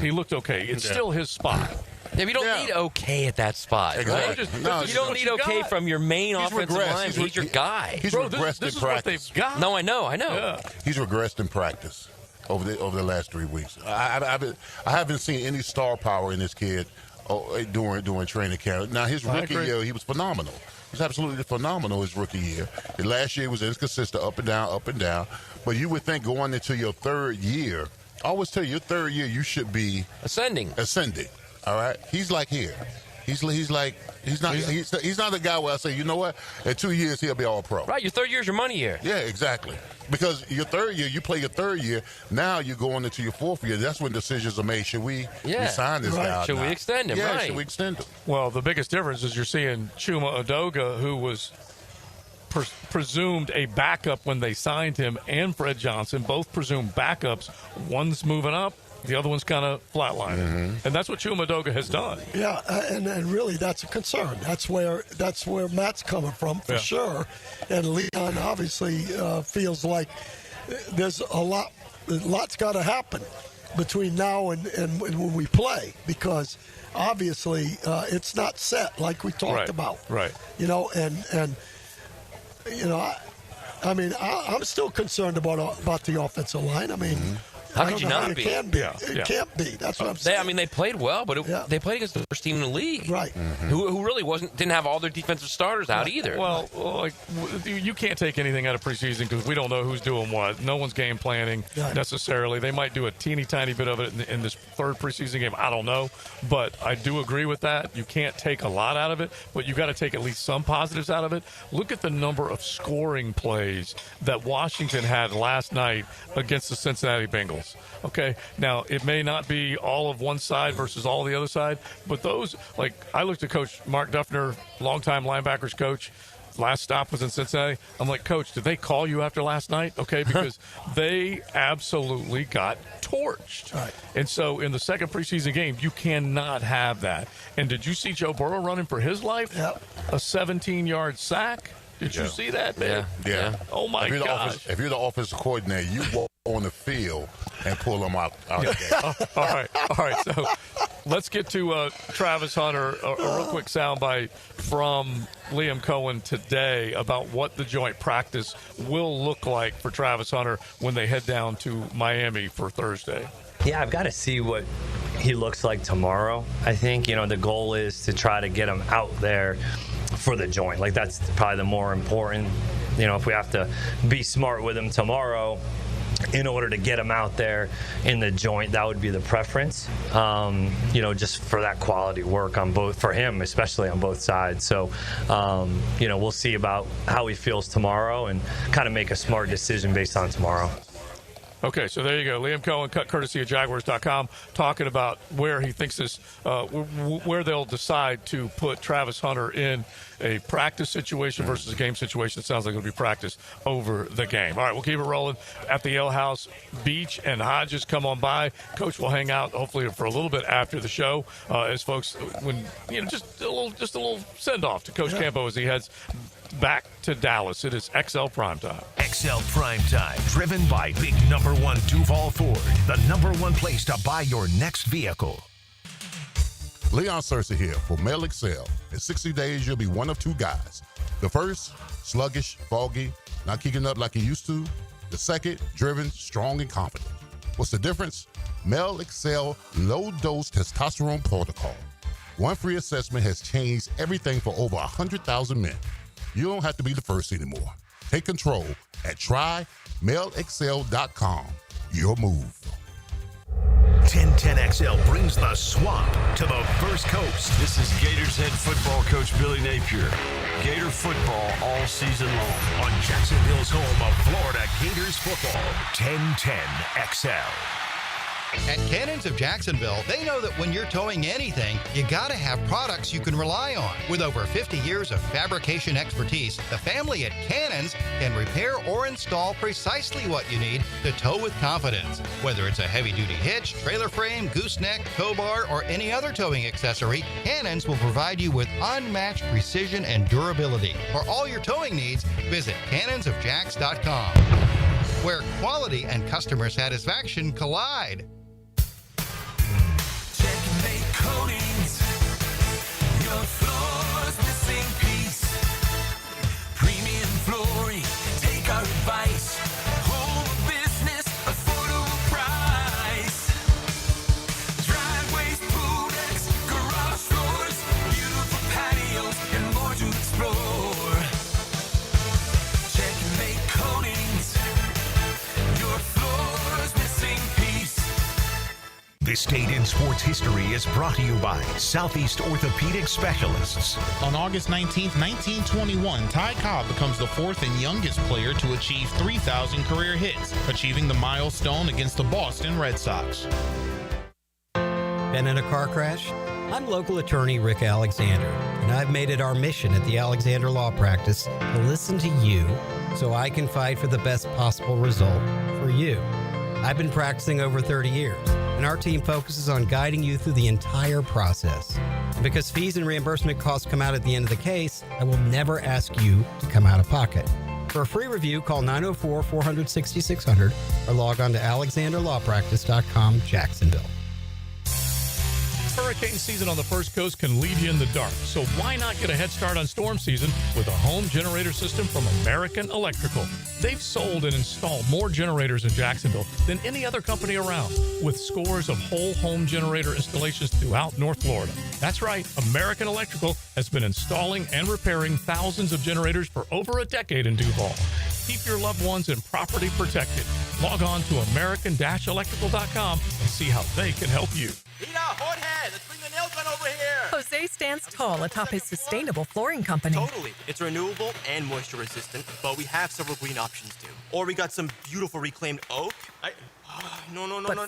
He looked okay. It's still his spot. Yeah, but you don't need okay at that spot. Exactly. Right? You don't need okay from your main offensive line. He's your guy. He's regressed in practice. No, I know. Yeah. He's regressed in practice over the last 3 weeks. I haven't seen any star power in this kid during training camp. Now, his rookie year, he was phenomenal. He's absolutely phenomenal his rookie year. The last year was inconsistent, up and down. But you would think going into your third year, I always tell you, your third year, you should be ascending. All right, he's like here. He's not the guy where I say, you know what, in 2 years he'll be all pro. Right, your third year is your money year. Yeah, exactly. Because your third year, you play your third year. Now you're going into your fourth year. That's when decisions are made. Should we resign this guy? Should we extend him? Yeah, right. should we extend him? Well, the biggest difference is you're seeing Chuma Edoga, who was presumed a backup when they signed him, and Fred Johnson, both presumed backups. One's moving up. The other one's kind of flatlining, and that's what Chuma Edoga has done. Yeah, and really that's a concern. That's where Matt's coming from for sure, and Leon obviously feels like there's lot's got to happen between now and when we play, because obviously it's not set like we talked about. Right. You know, and you know, I'm still concerned about the offensive line. I mean. How could you not be? It can't be. It can't be. That's what I'm saying. They played well, but they played against the first team in the league, right? Who really didn't have all their defensive starters out either. Well, like you can't take anything out of preseason because we don't know who's doing what. No one's game planning necessarily. They might do a teeny tiny bit of it in this third preseason game. I don't know, but I do agree with that. You can't take a lot out of it, but you got to take at least some positives out of it. Look at the number of scoring plays that Washington had last night against the Cincinnati Bengals. Okay, now it may not be all of one side versus all the other side, but those, like, I looked at Coach Mark Duffner, longtime linebackers coach. Last stop was in Cincinnati. I'm like, Coach, did they call you after last night? Okay, because they absolutely got torched. Right. And so in the second preseason game, you cannot have that. And did you see Joe Burrow running for his life? Yep. A 17-yard sack? Did you see that, man? Yeah. Oh, my gosh. If you're the offensive coordinator, you walk on the field and pull them out. All right. So let's get to Travis Hunter. A real quick soundbite from Liam Cohen today about what the joint practice will look like for Travis Hunter when they head down to Miami for Thursday. Yeah, I've got to see what he looks like tomorrow. I think, the goal is to try to get him out there for the joint. Like, that's probably the more important. If we have to be smart with him tomorrow in order to get him out there in the joint, that would be the preference. Just for that quality work on both, for him, especially on both sides. So, we'll see about how he feels tomorrow and kind of make a smart decision based on tomorrow. Okay, so there you go. Liam Cohen, cut courtesy of Jaguars.com, talking about where he thinks this, where they'll decide to put Travis Hunter in a practice situation versus a game situation. It sounds like it'll be practice over the game. All right, we'll keep it rolling at the Ale House. Beach and Hodges come on by. Coach will hang out hopefully for a little bit after the show, as folks, just a little send off to Coach Campo as he heads back to Dallas. It is XL Primetime. XL Primetime, driven by big #1 Duval Ford, the #1 place to buy your next vehicle. Leon Searcy here for Mail Excel. In 60 days, you'll be one of two guys. The first, sluggish, foggy, not keeping up like you used to. The second, driven, strong, and confident. What's the difference? Mail Excel low-dose testosterone protocol. One free assessment has changed everything for over 100,000 men. You don't have to be the first anymore. Take control at trymailexcel.com. Your move. 1010XL brings the swamp to the First Coast. This is Gators head football coach Billy Napier. Gator football all season long. On Jacksonville's home of Florida Gators football. 1010XL. At Cannons of Jacksonville, they know that when you're towing anything, you gotta have products you can rely on. With over 50 years of fabrication expertise, the family at Cannons can repair or install precisely what you need to tow with confidence. Whether it's a heavy-duty hitch, trailer frame, gooseneck, tow bar, or any other towing accessory, Cannons will provide you with unmatched precision and durability. For all your towing needs, visit cannonsofjacks.com, where quality and customer satisfaction collide. Checkmate Coatings. Your floor's missing piece. Premium flooring. Take our advice. Home business, affordable price. Driveways, pool decks, garage doors, beautiful patios, and more to explore. Checkmate Coatings. Your floor's missing piece. This Date in Sports History is brought to you by Southeast Orthopedic Specialists. On August 19th, 1921, Ty Cobb becomes the fourth and youngest player to achieve 3,000 career hits, achieving the milestone against the Boston Red Sox. Been in a car crash? I'm local attorney Rick Alexander, and I've made it our mission at the Alexander Law Practice to listen to you so I can fight for the best possible result for you. I've been practicing over 30 years, and our team focuses on guiding you through the entire process. And because fees and reimbursement costs come out at the end of the case, I will never ask you to come out of pocket. For a free review, call 904-400-6600 or log on to alexanderlawpractice.com, Jacksonville. Hurricane season on the First Coast can leave you in the dark, so why not get a head start on storm season with a home generator system from American Electrical? They've sold and installed more generators in Jacksonville than any other company around, with scores of whole home generator installations throughout North Florida. That's right, American Electrical has been installing and repairing thousands of generators for over a decade in Duval. Keep your loved ones and property protected. Log on to american-electrical.com and see how they can help you. Rita, Jorge, let's bring the nail gun over here. Jose stands tall atop his sustainable flooring company. Totally. It's renewable and moisture resistant, but we have several green options too. Or we got some beautiful reclaimed oak. But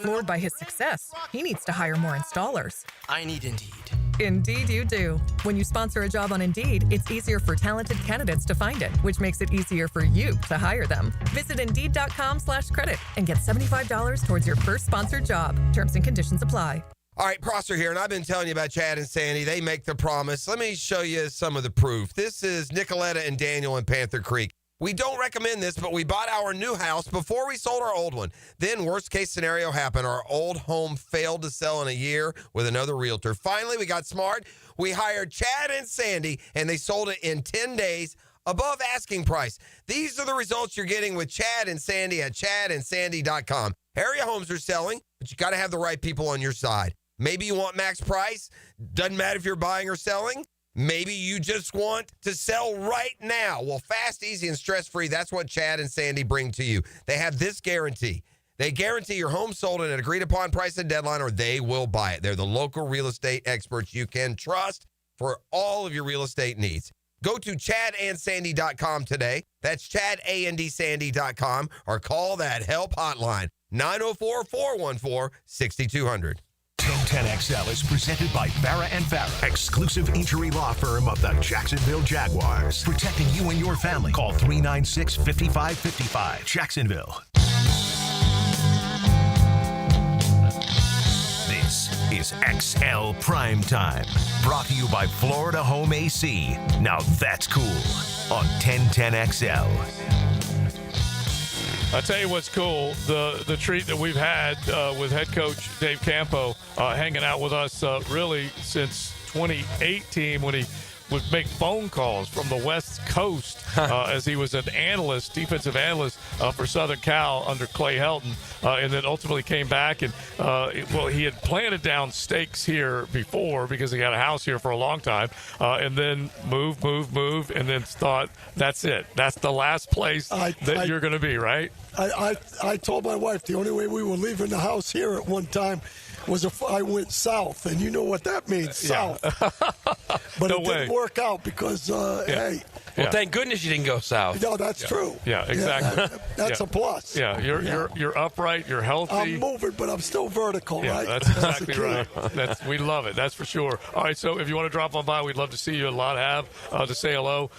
floored by his success, he needs to hire more installers. I need Indeed. Indeed you do. When you sponsor a job on Indeed, it's easier for talented candidates to find it, which makes it easier for you to hire them. Visit Indeed.com/credit and get $75 towards your first sponsored job. Terms and conditions apply. All right, Prosser here, and I've been telling you about Chad and Sandy. They make the promise. Let me show you some of the proof. This is Nicoletta and Daniel in Panther Creek. We don't recommend this, but we bought our new house before we sold our old one. Then worst case scenario happened. Our old home failed to sell in a year with another realtor. Finally, we got smart. We hired Chad and Sandy, and they sold it in 10 days above asking price. These are the results you're getting with Chad and Sandy at chadandsandy.com. Area homes are selling, but you got to have the right people on your side. Maybe you want max price. Doesn't matter if you're buying or selling. Maybe you just want to sell right now. Well, fast, easy, and stress-free, that's what Chad and Sandy bring to you. They have this guarantee. They guarantee your home sold at an agreed-upon price and deadline, or they will buy it. They're the local real estate experts you can trust for all of your real estate needs. Go to chadandsandy.com today. That's chadandsandy.com, or call that help hotline, 904-414-6200. 1010XL is presented by Farah & Farah, exclusive injury law firm of the Jacksonville Jaguars. Protecting you and your family. Call 396-5555. Jacksonville. This is XL Primetime. Brought to you by Florida Home AC. Now that's cool on 1010XL. I'll tell you what's cool, the treat that we've had with head coach Dave Campo hanging out with us really since 2018 when he would make phone calls from the West Coast as he was an analyst, defensive analyst for Southern Cal under Clay Helton, and then ultimately came back and, he had planted down stakes here before because he had a house here for a long time, and then moved, and then thought, that's it. That's the last place that you're going to be, right? I told my wife the only way we were leaving the house here at one time was if I went south, and you know what that means, south. But it didn't work out because, hey. Well, thank goodness you didn't go south. No, that's true. Yeah, exactly. That's a plus. Yeah, you're upright, you're healthy. I'm moving, but I'm still vertical, yeah, right? That's exactly right. We love it. That's for sure. All right, so if you want to drop on by, we'd love to see you. A lot to say hello.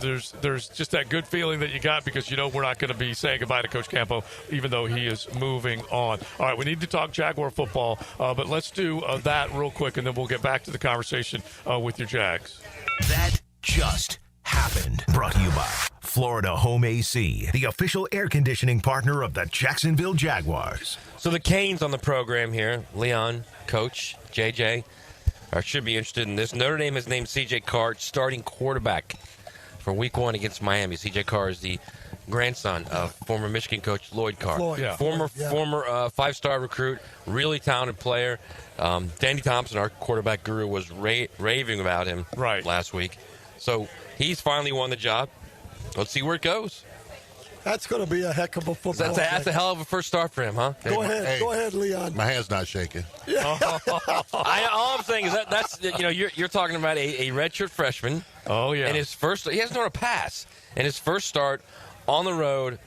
There's just that good feeling that you got because we're not going to be saying goodbye to Coach Campo, even though he is moving on. All right, we need to talk Jaguar football, but let's do that real quick, and then we'll get back to the conversation with your Jags. That just happened. Brought to you by Florida Home AC, the official air conditioning partner of the Jacksonville Jaguars. So the Canes on the program here, Leon, Coach, JJ, should be interested in this. Notre Dame has named C.J. Carr starting quarterback for Week 1 against Miami. C.J. Carr is the grandson of former Michigan coach Lloyd Carr. Former five-star recruit, really talented player. Danny Thompson, our quarterback guru, was raving about him last week. So he's finally won the job. Let's see where it goes. That's going to be a heck of a football. That's a hell of a first start for him, huh? Go ahead, Leon. My hand's not shaking. All I'm saying is that's you're talking about a redshirt freshman. Oh yeah. And he hasn't thrown a pass in his first start on the road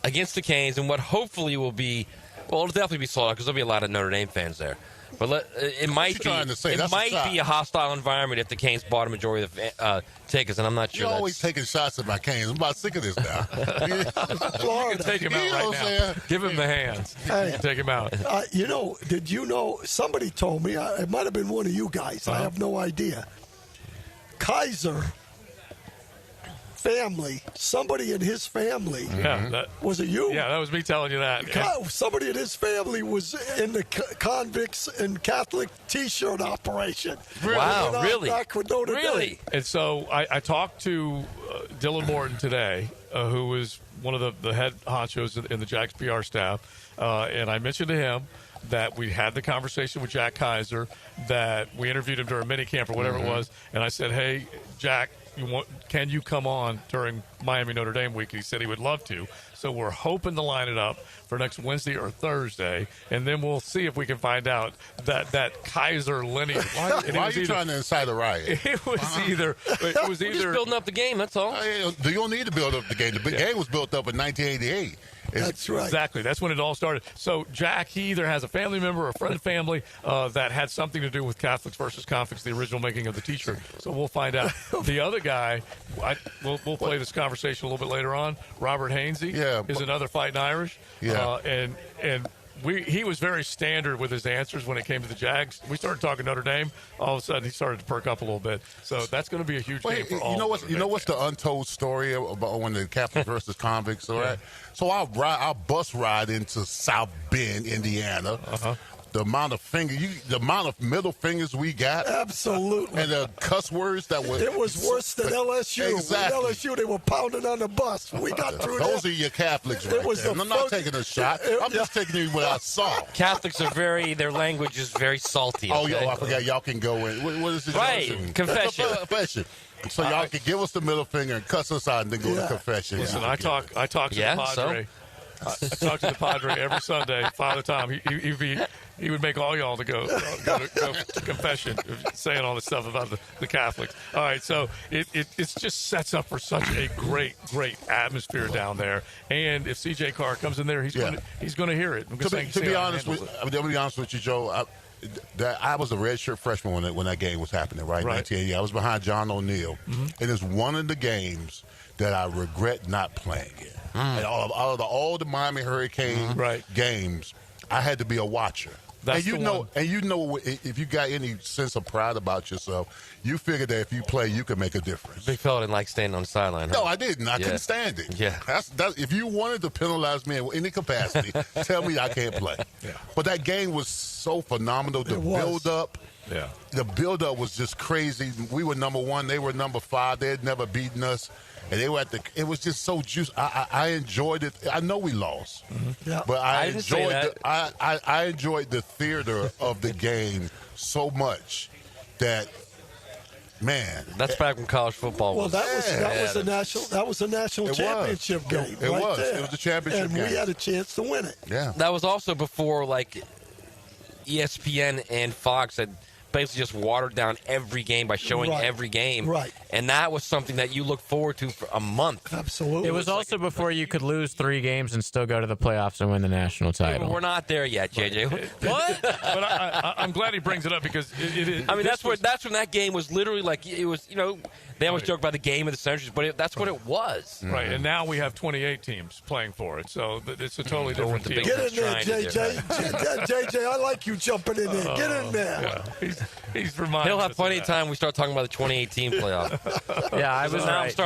against the Canes, and what hopefully will be, it'll definitely be sold out because there'll be a lot of Notre Dame fans there. But it might be a hostile environment if the Canes bought a majority of the tickets, and I'm not sure. You're always taking shots at my Canes. I'm about sick of this now. You can take him out right now. Give him the hands. Hey, take him out. Did you know? Somebody told me. It might have been one of you guys. I have no idea. Kaiser family, somebody in his family. Yeah, was it you? Yeah, that was me telling you that. Somebody in his family was in the convicts and Catholic T-shirt operation. Wow, really? Back with Notre Dame. And so I talked to Dylan Morton today, who was one of the head honchos in the Jags PR staff, and I mentioned to him that we had the conversation with Jack Kaiser, that we interviewed him during minicamp or whatever it was, and I said, hey, Jack, can you come on during Miami Notre Dame week? And he said he would love to. So we're hoping to line it up for next Wednesday or Thursday, and then we'll see if we can find out that Kaiser lineage. Why are you trying to incite a riot? It was either. We're just building up the game. That's all. You don't need to build up the game. The game was built up in 1988. That's right. Exactly. That's when it all started. So Jack, he either has a family member or a friend of family that had something to do with Catholics versus Conflicts, the original making of the T-shirt. So we'll find out. The other guy, we'll play this conversation a little bit later on. Robert Hainsey is another fighting Irish. Yeah. And he was very standard with his answers when it came to the Jags. We started talking Notre Dame. All of a sudden, he started to perk up a little bit. So that's going to be a huge game for all. You know what's the untold story about when the Catholic versus Convicts are at? So I'll bus ride into South Bend, Indiana. The amount of middle fingers we got. Absolutely. And the cuss words that were. It was worse than LSU. Exactly. With LSU, they were pounding on the bus. We got through that. Those are your Catholics right there. I'm not taking a shot. I'm just taking you what I saw. Catholics are their language is very salty. Okay? Oh, I forgot. Y'all can go in. What is it? Right. Confession. So y'all can give us the middle finger and cuss us out and then go to confession. Listen, I talk to the Padre. I talk to the Padre every Sunday, Father Tom. He would make all y'all to go to confession, saying all this stuff about the Catholics. All right, so it just sets up for such a great atmosphere down there. And if C.J. Carr comes in there, he's going to hear it. To be honest with you, Joe, I was a redshirt freshman when that game was happening, right? 1980. I was behind John O'Neill. It is one of the games that I regret not playing in. And all the Miami Hurricane games, I had to be a watcher. If you got any sense of pride about yourself, you figured that if you play, you could make a difference. Big fella didn't like standing on the sideline. Huh? No, I didn't. I couldn't stand it. Yeah. If you wanted to penalize me in any capacity, tell me I can't play. Yeah. But that game was so phenomenal. The build-up. Yeah. The build-up was just crazy. We were number 1. They were number 5. They had never beaten us. And they were it was just so juicy. I enjoyed it. I know we lost, but I enjoyed the theater of the game so much that Man, that's back when college football Well, was. that was a national championship game. It right was. there. It was a championship and game. we had a chance to win it. Yeah. That was also before like ESPN and Fox had basically just watered down every game by showing every game. Right. And that was something that you look forward to for a month. Absolutely. It was also before you could lose 3 games and still go to the playoffs and win the national title. We're not there yet, JJ. What? But I'm glad he brings it up because it I mean, that's when that game was literally like it was. They always joke about the game of the centuries, but that's what it was. Right, and now we have 28 teams playing for it, so it's a totally different deal. Get in there, JJ. JJ, I like you jumping in there. Get in there. Yeah. He's reminding He'll have us plenty of of time. We start talking about the 2018 playoff. Yeah, I was right.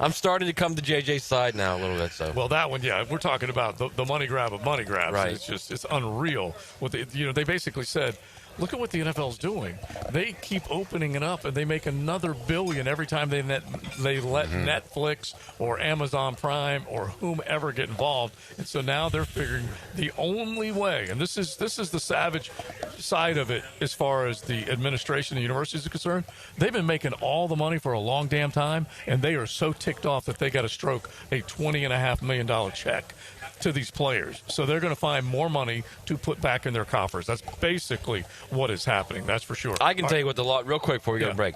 I'm starting to come to JJ's side now a little bit. So well, that one, yeah, we're talking about the money grab of money grabs. Right. It's unreal. What they basically said. Look at what the NFL's doing. They keep opening it up, and they make another $1 billion every time they let Netflix or Amazon Prime or whomever get involved. And so now they're figuring the only way, and this is the savage side of it as far as the administration of the universities is concerned. They've been making all the money for a long damn time, and they are so ticked off that they got to stroke a $20.5 million check to these players. So they're going to find more money to put back in their coffers. That's basically what is happening. That's for sure. I can tell you what real quick before we go to break.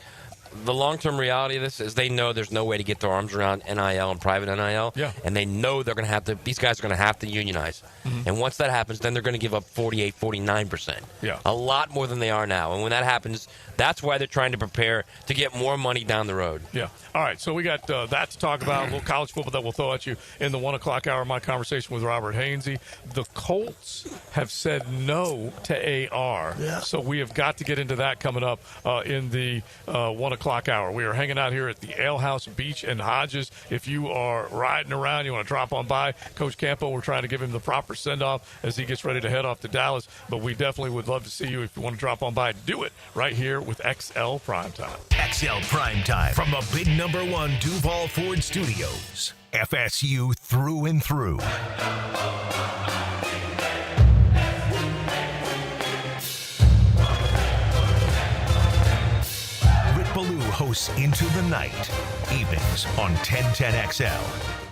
The long-term reality of this is they know there's no way to get their arms around NIL and private NIL. Yeah. And they know they're going to have to, these guys are going to have to unionize. Mm-hmm. And once that happens, then they're going to give up 48, 49%. Yeah. A lot more than they are now. And when that happens, that's why they're trying to prepare to get more money down the road. Yeah. All right. So we got that to talk about. A little college football that we'll throw at you in the 1 o'clock hour. My conversation with Robert Hainsey. The Colts have said no to AR. Yeah. So we have got to get into that coming up in the 1 o'clock hour. We are hanging out here at the Ale House Beach and Hodges. If you are riding around, you want to drop on by Coach Campo, we're trying to give him the proper send-off as he gets ready to head off to Dallas. But we definitely would love to see you if you want to drop on by. Do it right here with XL Primetime. XL Primetime from the big #1 Duval Ford Studios. FSU through and through. Rick Ballou hosts Into the Night, evenings on 1010XL.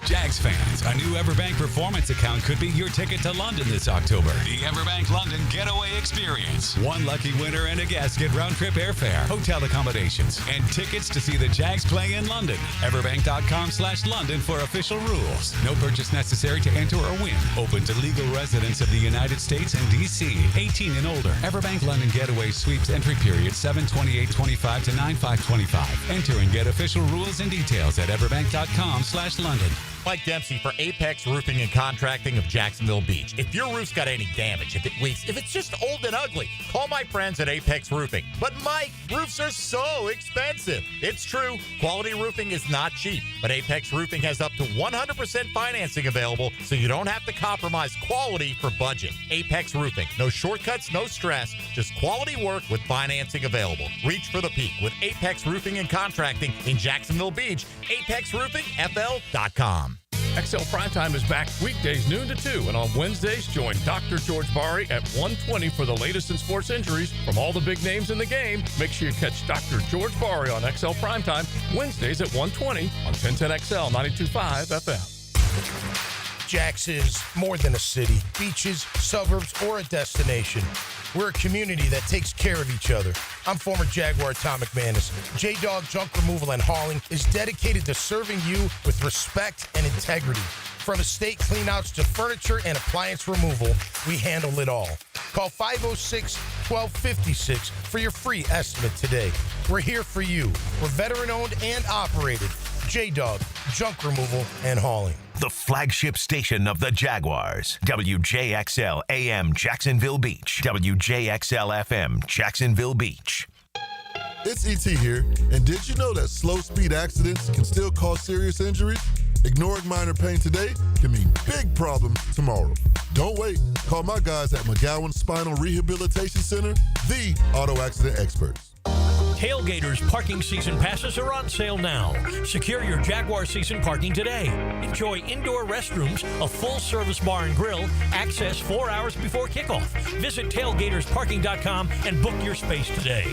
Jags fans, a new Everbank Performance account could be your ticket to London this October. The Everbank London Getaway Experience. One lucky winner and a guest get round-trip airfare, hotel accommodations, and tickets to see the Jags play in London. Everbank.com/London for official rules. No purchase necessary to enter or win. Open to legal residents of the United States and D.C. 18 and older. Everbank London Getaway sweeps entry period 7/28/25 to 9/5/25. Enter and get official rules and details at everbank.com/London. Mike Dempsey for Apex Roofing and Contracting of Jacksonville Beach. If your roof's got any damage, if it leaks, if it's just old and ugly, call my friends at Apex Roofing. But Mike, roofs are so expensive. It's true, quality roofing is not cheap, but Apex Roofing has up to 100% financing available, so you don't have to compromise quality for budget. Apex Roofing, no shortcuts, no stress, just quality work with financing available. Reach for the peak with Apex Roofing and Contracting in Jacksonville Beach. ApexRoofingFL.com. XL Primetime is back weekdays noon to 2, and on Wednesdays, join Dr. George Bari at 1:20 for the latest in sports injuries from all the big names in the game. Make sure you catch Dr. George Bari on XL Primetime Wednesdays at 1:20 on 1010XL 92.5 FM. Jax is more than a city, beaches, suburbs, or a destination. We're a community that takes care of each other. I'm former Jaguar Tom McManus. J-Dog Junk Removal and Hauling is dedicated to serving you with respect and integrity. From estate cleanouts to furniture and appliance removal, we handle it all. Call 506-1256 for your free estimate today. We're here for you. We're veteran-owned and operated. J-Dog Junk Removal and Hauling. The flagship station of the Jaguars. WJXL AM Jacksonville Beach. WJXL FM Jacksonville Beach. It's ET here, and did you know that slow speed accidents can still cause serious injuries? Ignoring minor pain today can mean big problems tomorrow. Don't wait. Call my guys at McGowan Spinal Rehabilitation Center, the auto accident experts. Tailgaters parking season passes are on sale now. Secure your Jaguar season parking today. Enjoy indoor restrooms, a full-service bar and grill, access 4 hours before kickoff. Visit tailgatersparking.com and book your space today.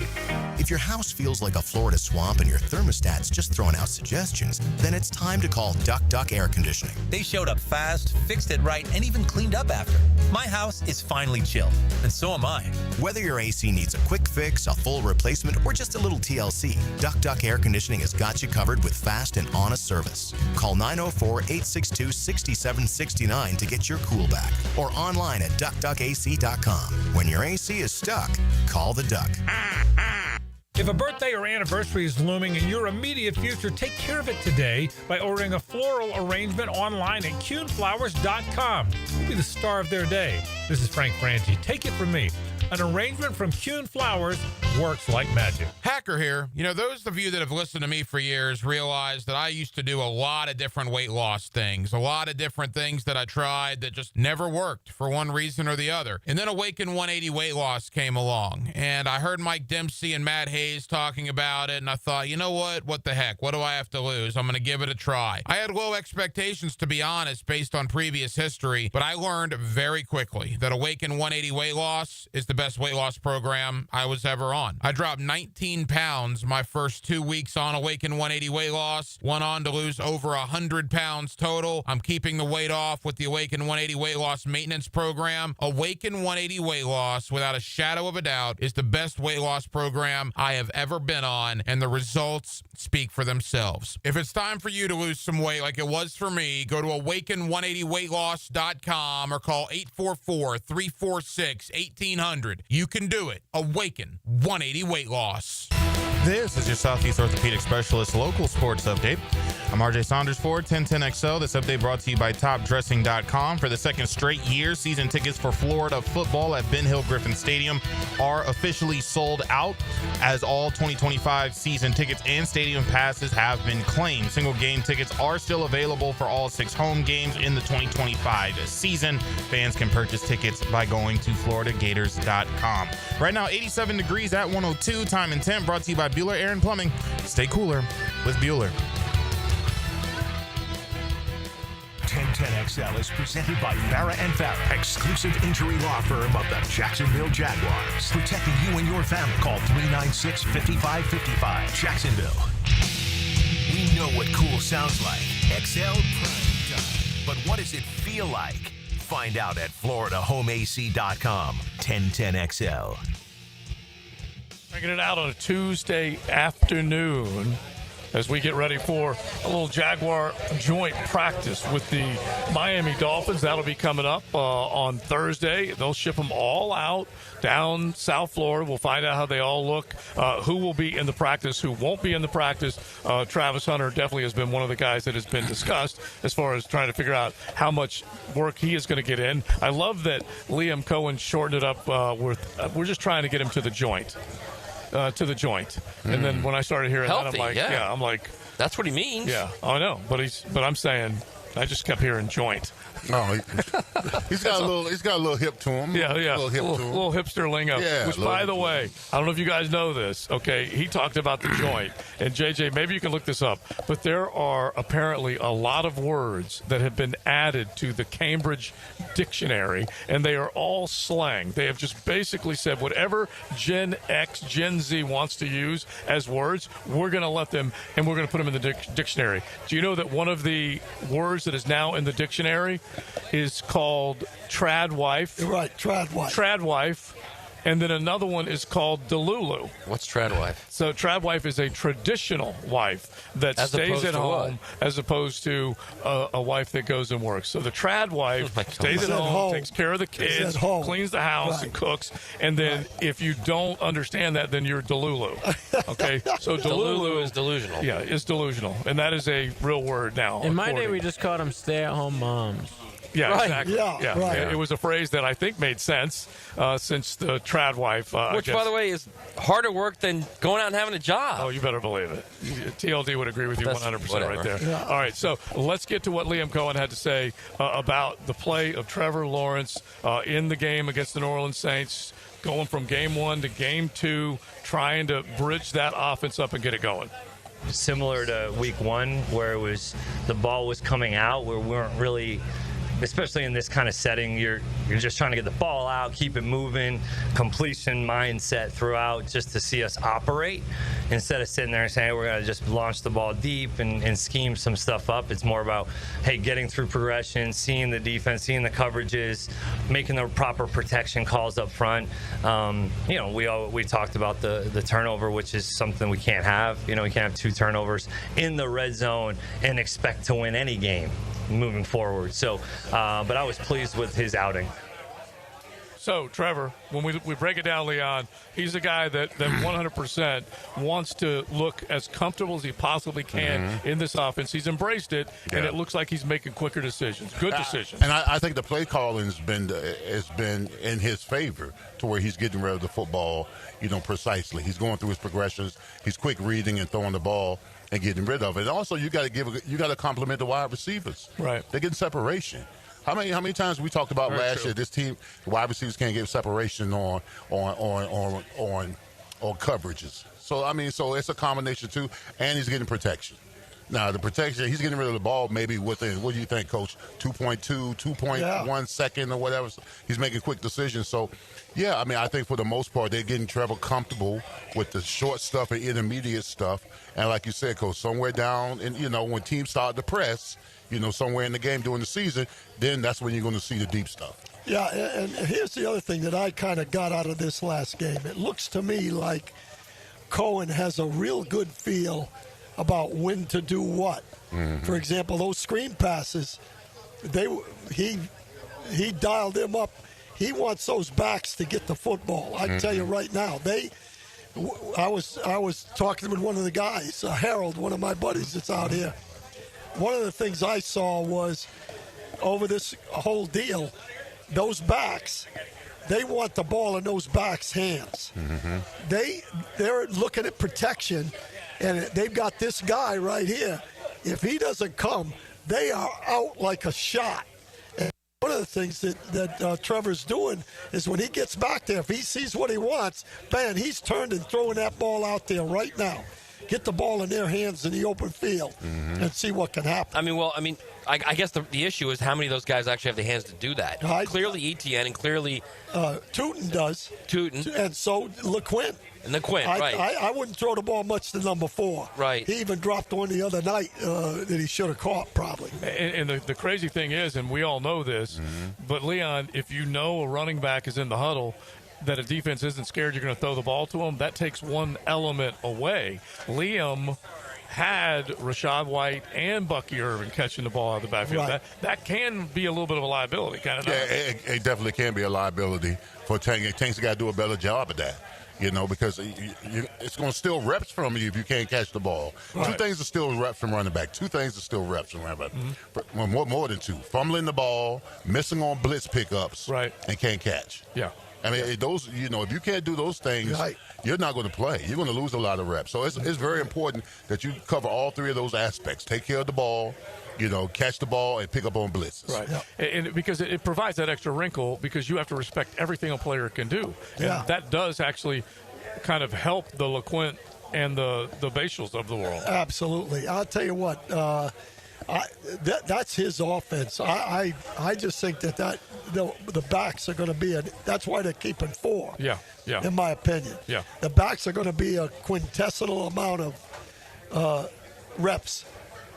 If your house feels like a Florida swamp and your thermostat's just throwing out suggestions, then it's time to call Duck Duck Air Conditioning. They showed up fast, fixed it right, and even cleaned up after. My house is finally chilled, and so am I. Whether your AC needs a quick fix, a full replacement, or just a little TLC, Duck Duck Air Conditioning has got you covered with fast and honest service. Call 904-862-6769 to get your cool back, or online at duckduckac.com. When your AC is stuck, call the Duck. If a birthday or anniversary is looming in your immediate future, take care of it today by ordering a floral arrangement online at CuneFlowers.com. You'll be the star of their day. This is Frank Franchi. Take it from me. An arrangement from Cune Flowers works like magic. Hacker here. You know, those of you that have listened to me for years realize that I used to do a lot of different weight loss things, a lot of different things that I tried that just never worked for one reason or the other. And then Awaken 180 Weight Loss came along, and I heard Mike Dempsey and Matt Hayes talking about it, and I thought, you know what? What the heck? What do I have to lose? I'm going to give it a try. I had low expectations, to be honest, based on previous history, but I learned very quickly that Awaken 180 Weight Loss is the best weight loss program I was ever on. I dropped 19 pounds my first 2 weeks on Awaken 180 Weight Loss, went on to lose over 100 pounds total. I'm keeping the weight off with the Awaken 180 Weight Loss Maintenance Program. Awaken 180 Weight Loss, without a shadow of a doubt, is the best weight loss program I have ever been on, and the results speak for themselves. If it's time for you to lose some weight like it was for me, go to awaken180weightloss.com or call 844-346-1800. You can do it. Awaken 180 Weight Loss. This is your Southeast Orthopedic Specialist local sports update. I'm RJ Saunders for 1010XL. This update brought to you by TopDressing.com. For the second straight year, season tickets for Florida football at Ben Hill Griffin Stadium are officially sold out, as all 2025 season tickets and stadium passes have been claimed. Single game tickets are still available for all 6 home games in the 2025 season. Fans can purchase tickets by going to FloridaGators.com. Right now, 87 degrees at 102. Time and temp brought to you by Bueller Air and Plumbing. Stay cooler with Bueller. 1010XL is presented by Farah & Farah, exclusive injury law firm of the Jacksonville Jaguars. Protecting you and your family. Call 396-5555. Jacksonville. We know what cool sounds like. XL Primetime. But what does it feel like? Find out at FloridaHomeAC.com. 1010XL. Bringing it out on a Tuesday afternoon as we get ready for a little Jaguar joint practice with the Miami Dolphins. That'll be coming up on Thursday. They'll ship them all out down South Florida. We'll find out how they all look, who will be in the practice, who won't be in the practice. Travis Hunter definitely has been one of the guys that has been discussed as far as trying to figure out how much work he is going to get in. I love that Liam Cohen shortened it up we're just trying to get him to the joint. And then when I started hearing Healthy, that, I'm like, yeah. I'm like, that's what he means. Yeah, I know, but I'm saying, I just kept hearing joint. No, he's got a little hip to him. Yeah. A little hipster lingo. Yeah, which, by the way, I don't know if you guys know this. Okay, he talked about the joint, and JJ, maybe you can look this up. But there are apparently a lot of words that have been added to the Cambridge Dictionary, and they are all slang. They have just basically said whatever Gen X, Gen Z wants to use as words, we're going to let them, and we're going to put them in the dictionary. Do you know that one of the words that is now in the dictionary is called tradwife? You're right, tradwife. Tradwife. And then another one is called Delulu. What's tradwife? So tradwife is a traditional wife that stays at home as opposed to a wife that goes and works. So the tradwife stays at home, takes care of the kids, cleans the house, and cooks. And then if you don't understand that, then you're Delulu. Okay? So Delulu is delusional. Yeah, it's delusional. And that is a real word now. In my day, we just called them stay-at-home moms. Yeah, right. Exactly. Yeah, right. It was a phrase that I think made sense since the tradwife. Which, by the way, is harder work than going out and having a job. Oh, you better believe it. TLD would agree with you 100% right there. Yeah. All right, so let's get to what Liam Cohen had to say about the play of Trevor Lawrence in the game against the New Orleans Saints. going from game 1 to game 2, trying to bridge that offense up and get it going? Similar to week 1, where it was the ball was coming out, where we weren't really, especially in this kind of setting, you're just trying to get the ball out, keep it moving, completion mindset throughout, just to see us operate instead of sitting there and saying, hey, we're going to just launch the ball deep and scheme some stuff up. It's more about, hey, getting through progression, seeing the defense, seeing the coverages, making the proper protection calls up front. We talked about the turnover, which is something we can't have. We can't have 2 turnovers in the red zone and expect to win any game moving forward. So, but I was pleased with his outing. So, Trevor, when we break it down, Leon, he's a guy that 100% wants to look as comfortable as he possibly can in this offense. He's embraced it, and it looks like he's making quicker decisions, good decisions. And I think the play calling has been in his favor, to where he's getting rid of the football, precisely. He's going through his progressions. He's quick reading and throwing the ball and getting rid of it. And also, you got to compliment the wide receivers. Right, they're getting separation. How many times we talked about last year? This team, the wide receivers can't get separation on coverages. So it's a combination too, and he's getting protection. Now the protection, he's getting rid of the ball maybe within, what do you think, Coach? 2.1 second or whatever. He's making quick decisions. So, yeah, I think for the most part they're getting Trevor comfortable with the short stuff and intermediate stuff. And like you said, Coach, somewhere down, and when teams start to press, somewhere in the game during the season, then that's when you're going to see the deep stuff. Yeah, and here's the other thing that I kind of got out of this last game. It looks to me like Cohen has a real good feel about when to do what. For example, those screen passes, he dialed them up. He wants those backs to get the football. I tell you right now, I was talking with one of the guys, Harold, one of my buddies that's out here. One of the things I saw was, over this whole deal, those backs, they want the ball in those backs' hands. They're looking at protection, and they've got this guy right here. If he doesn't come, they are out like a shot. And one of the things that Trevor's doing is when he gets back there, if he sees what he wants, man, he's turned and throwing that ball out there right now. Get the ball in their hands in the open field and see what can happen. I guess the issue is how many of those guys actually have the hands to do that. Clearly Etienne, and clearly Tootin does. And so LeQuint. Right. I wouldn't throw the ball much to number 4. Right. He even dropped one the other night that he should have caught, probably. And the crazy thing is, and we all know this, but Leon, if you know a running back is in the huddle, that a defense isn't scared you're going to throw the ball to him, that takes one element away. Liam had Rashad White and Bucky Irvin catching the ball out of the backfield. Right. That can be a little bit of a liability, kind of. Yeah, it definitely can be a liability for Tank. Tank's got to do a better job of that. Because it's going to steal reps from you if you can't catch the ball. Right. 2 things are still reps from running back. 2 things are still reps from running back. But more than 2. Fumbling the ball, missing on blitz pickups, and can't catch. Yeah. Those, if you can't do those things, you're not going to play. You're going to lose a lot of reps. So it's very important that you cover all 3 of those aspects. Take care of the ball, catch the ball, and pick up on blitzes. Right. Yeah. And because it provides that extra wrinkle, because you have to respect everything a player can do. Yeah. And that does actually kind of help the LeQuint and the Bashals of the world. Absolutely. I'll tell you what, that's his offense. I just think that the backs are going to be that's why they're keeping 4. Yeah. In my opinion. Yeah. The backs are going to be a quintessential amount of reps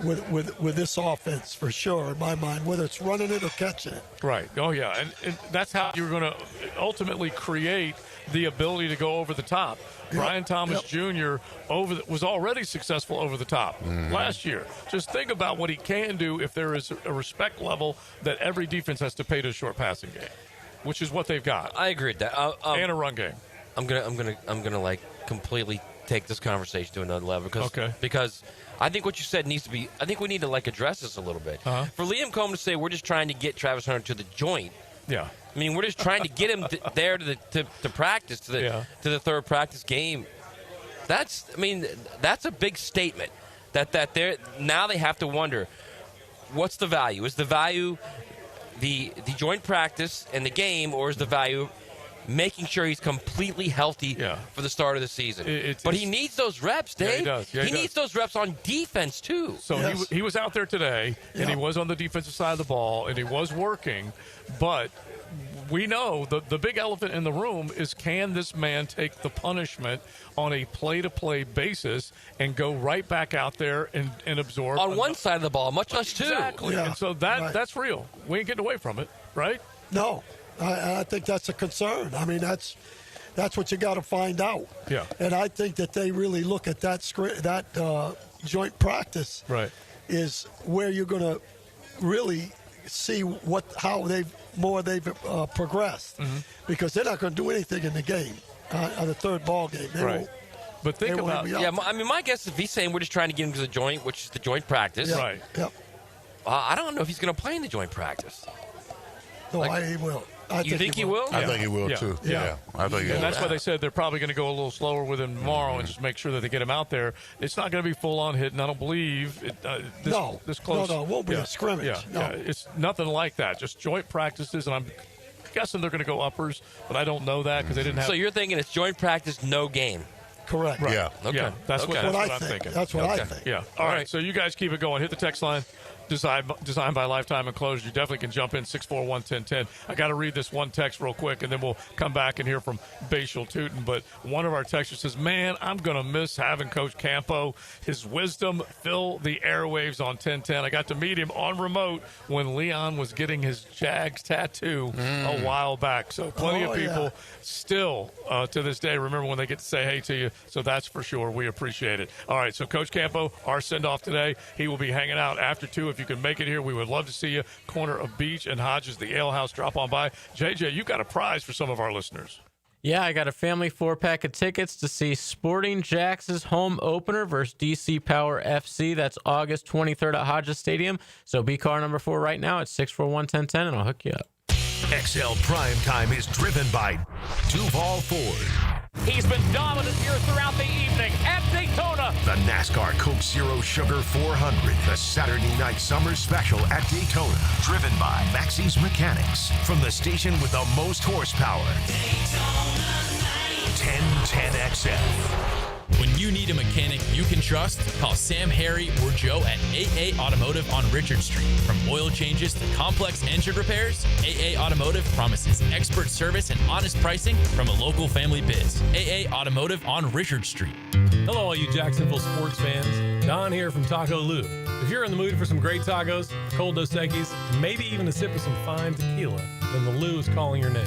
with this offense for sure, in my mind, whether it's running it or catching it. Right. Oh yeah, and that's how you're going to ultimately create the ability to go over the top. Brian Thomas Jr. was already successful over the top last year. Just think about what he can do if there is a respect level that every defense has to pay to a short passing game, which is what they've got. I agree with that. And a run game. I'm gonna like completely take this conversation to another level because I think what you said needs to be. I think we need to address this a little bit. For Liam Cohen to say we're just trying to get Travis Hunter to the joint. Yeah. We're just trying to get him there to practice to the third practice game. That's a big statement. That now they have to wonder what's the value? Is the value the joint practice and the game, or is the value making sure he's completely healthy for the start of the season. But he needs those reps, Dave. Yeah, he does. Yeah, he needs those reps on defense, too. So he was out there today, and he was on the defensive side of the ball, and he was working. But we know the big elephant in the room is, can this man take the punishment on a play-to-play basis and go right back out there and absorb? On one side of the ball, much less two. Exactly. Yeah. And so that's real. We ain't getting away from it, right? No. I think that's a concern. I mean, that's what you got to find out. Yeah. And I think that they really look at that joint practice. Right. Is where you're going to really see how they've progressed, because they're not going to do anything in the game on the third ball game. They won't. But think about I mean, my guess is if he's saying we're just trying to get him to the joint, which is the joint practice. Yeah. Right. Yep. I don't know if he's going to play in the joint practice. No, he will. You think he will? I think he will too. Yeah. I think he will. And that's why they said they're probably going to go a little slower with him tomorrow and just make sure that they get him out there. It's not going to be full on hitting. I don't believe this close. No, it won't be a scrimmage. Yeah, it's nothing like that. Just joint practices, and I'm guessing they're going to go uppers, but I don't know that because they didn't have. So you're thinking it's joint practice, no game. Correct. Right. Yeah. Okay. Yeah, that's what I'm thinking. That's what I think. Yeah. All right. So you guys keep it going. Hit the text line. Designed by Lifetime Enclosures. You definitely can jump in 641-1010. I got to read this one text real quick, and then we'll come back and hear from Bashal Tootin. But one of our texters says, man, I'm going to miss having Coach Campo. His wisdom fill the airwaves on 1010. I got to meet him on remote when Leon was getting his Jags tattoo a while back. So plenty of people still, to this day, remember when they get to say hey to you. So that's for sure. We appreciate it. All right, so Coach Campo, our send-off today. He will be hanging out after 2. If you can make it here, we would love to see you. Corner of Beach and Hodges, the Ale House. Drop on by. JJ, you got a prize for some of our listeners. Yeah, I got a family 4-pack of tickets to see Sporting Jax's home opener versus DC Power FC. That's August 23rd at Hodges Stadium. So be car number 4 right now at 641-1010, and I'll hook you up. XL Primetime is driven by Duval Ford. He's been dominant here throughout the evening at Daytona. The NASCAR Coke Zero Sugar 400. The Saturday night summer special at Daytona. Driven by Maxie's Mechanics. From the station with the most horsepower. Daytona 1010XL. When you need a mechanic you can trust, call Sam, Harry, or Joe at AA Automotive on Richard Street. From oil changes to complex engine repairs, AA Automotive promises expert service and honest pricing from a local family biz. AA Automotive on Richard Street. Hello, all you Jacksonville sports fans. Don here from Taco Lou. If you're in the mood for some great tacos, cold Dos Equis, maybe even a sip of some fine tequila, then the Lou is calling your name.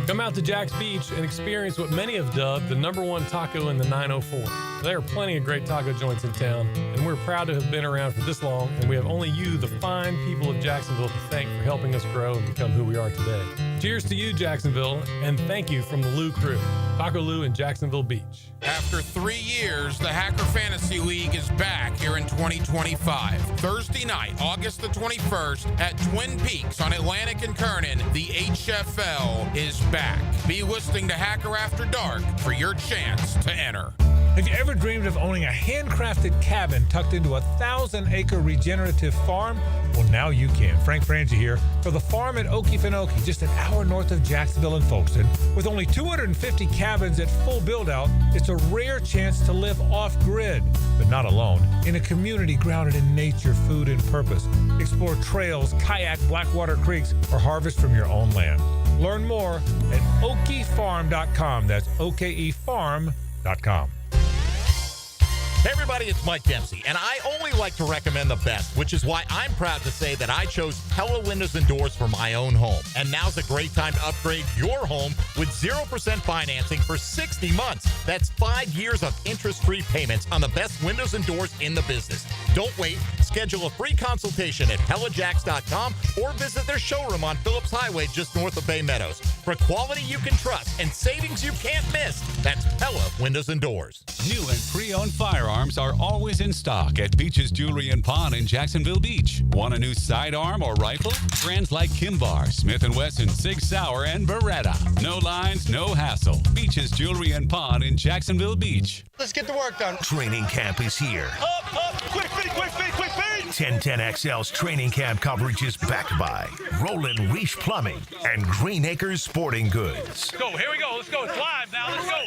Come out to Jack's Beach and experience what many have dubbed the #1 taco in the 904. There are plenty of great taco joints in town, and we're proud to have been around for this long, and we have only you, the fine people of Jacksonville, to thank for helping us grow and become who we are today. Cheers to you, Jacksonville, and thank you from the Lou crew. Taco Lou in Jacksonville Beach. After 3 years, the Hacker Fantasy League is back here in 2025. Thursday night, August the 21st at Twin Peaks on Atlantic and Kernan, the HFL is back. Be listening to Hacker After Dark for your chance to enter. Have you ever dreamed of owning a handcrafted cabin tucked into a 1,000-acre regenerative farm? Well, now you can. Frank Frangie here for the farm at Okefenokee, just an hour north of Jacksonville and Folkestone. With only 250 cabins at full build-out, it's a rare chance to live off-grid, but not alone, in a community grounded in nature, food, and purpose. Explore trails, kayak Blackwater creeks, or harvest from your own land. Learn more at okefarm.com. That's okefarm.com. Hey everybody, it's Mike Dempsey, and I only like to recommend the best, which is why I'm proud to say that I chose Pella Windows and Doors for my own home. And now's a great time to upgrade your home with 0% financing for 60 months. That's 5 years of interest-free payments on the best windows and doors in the business. Don't wait. Schedule a free consultation at PellaJax.com or visit their showroom on Phillips Highway just north of Bay Meadows. For quality you can trust and savings you can't miss, that's Pella Windows and Doors. New and pre-owned firearms firearms are always in stock at Beach's Jewelry and Pawn in Jacksonville Beach. Want a new sidearm or rifle? Brands like Kimbar, Smith & Wesson, Sig Sauer, and Beretta. No lines, no hassle. Beach's Jewelry and Pawn in Jacksonville Beach. Let's get the work done. Training camp is here. Up, quick feet, quick feet, quick feet. 1010XL's training camp coverage is backed by Roland Reach Plumbing and Green Acres Sporting Goods. Go, here we go. Let's go. It's live now. Let's go.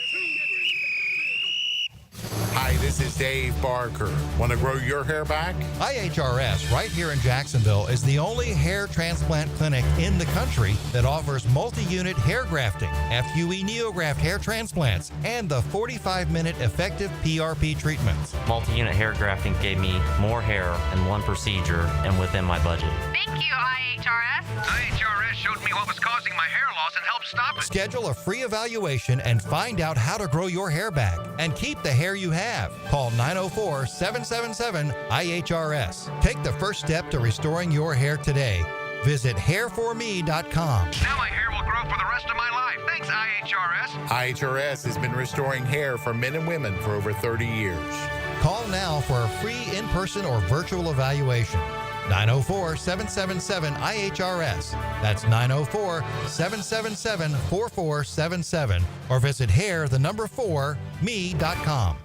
Hi, this is Dave Barker. Want to grow your hair back? IHRS right here in Jacksonville is the only hair transplant clinic in the country that offers multi-unit hair grafting, FUE NeoGraft hair transplants, and the 45-minute effective PRP treatments. Multi-unit hair grafting gave me more hair in one procedure and within my budget. Thank you, IHRS. IHRS showed me what was causing my hair loss and helped stop it. Schedule a free evaluation and find out how to grow your hair back and keep the hair you have. Call 904-777-IHRS. Take the first step to restoring your hair today. Visit hairforme.com. Now my hair will grow for the rest of my life. Thanks, IHRS. IHRS has been restoring hair for men and women for over 30 years. Call now for a free in-person or virtual evaluation. 904-777-IHRS. That's 904-777-4477. Or visit hair4me.com.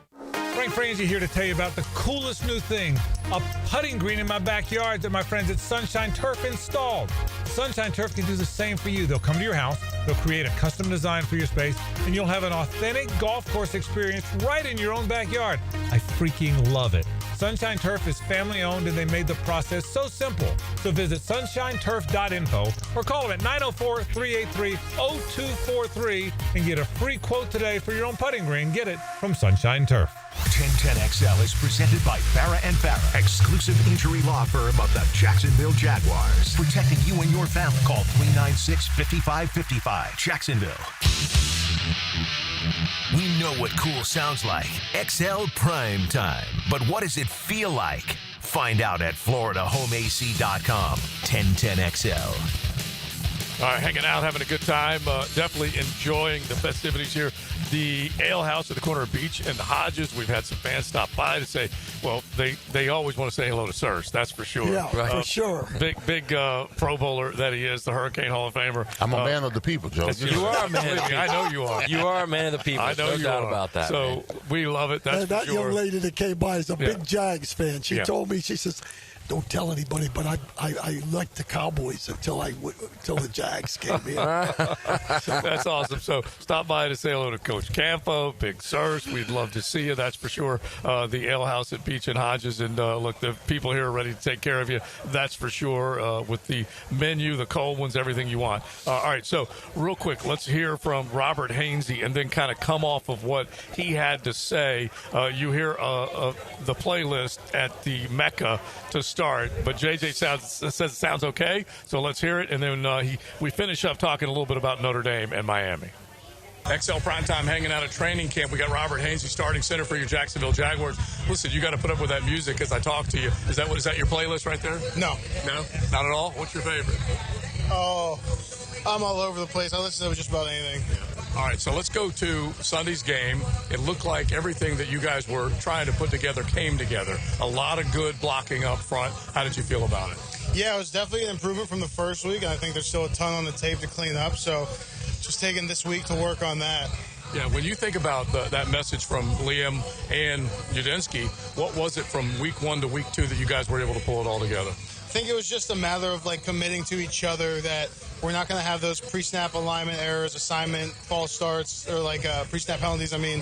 Frank Frangie here to tell you about the coolest new thing, a putting green in my backyard that my friends at Sunshine Turf installed. Sunshine Turf can do the same for you. They'll come to your house, they'll create a custom design for your space, and you'll have an authentic golf course experience right in your own backyard. I freaking love it. Sunshine Turf is family owned and they made the process so simple. So visit sunshineturf.info or call them at 904-383-0243 and get a free quote today for your own putting green. Get it from Sunshine Turf. 1010XL is presented by Farrah & Farrah, exclusive injury law firm of the Jacksonville Jaguars. Protecting you and your family. Call 396-5555. Jacksonville. We know what cool sounds like. XL Primetime. But what does it feel like? Find out at FloridaHomeAC.com. 1010XL. All right, hanging out, having a good time. Definitely enjoying the festivities here. The Ale House at the corner of Beach and Hodges. We've had some fans stop by to say, well, they always want to say hello to Sirs. That's for sure. Yeah, for sure. Big Pro Bowler that he is, the Hurricane Hall of Famer. I'm a man of the people, Joe. You are a man of the people. I know you are. You are a man of the people. I know no doubt about that. So man. We love it. That's that for sure. young lady that came by is a big Jags fan. She told me, she says, don't tell anybody, but I liked the Cowboys until the Jags came in. That's awesome. So stop by to say hello to Coach Campo, Big Sirs. We'd love to see you. That's for sure. The Ale House at Beach and Hodges. And look, the people here are ready to take care of you. That's for sure. With the menu, the cold ones, everything you want. All right. So real quick, let's hear from Robert Hainsey and then kind of come off of what he had to say. You hear the playlist at the Mecca to start, but JJ says it sounds okay, so let's hear it, and then we finish up talking a little bit about Notre Dame and Miami. XL Primetime hanging out at training camp. We got Robert Hainsey, starting center for your Jacksonville Jaguars. Listen, you got to put up with that music as I talk to you. Is that your playlist right there? No, not at all. What's your favorite? Oh, I'm all over the place. I listen to just about anything. All right, so let's go to Sunday's game. It looked like everything that you guys were trying to put together came together. A lot of good blocking up front. How did you feel about it? Yeah, it was definitely an improvement from the first week, and I think there's still a ton on the tape to clean up, so just taking this week to work on that. Yeah, when you think about that message from Liam and Udinski, what was it from week 1 to week 2 that you guys were able to pull it all together? I think it was just a matter of committing to each other that we're not going to have those pre-snap alignment errors, assignment, false starts, or pre-snap penalties. I mean,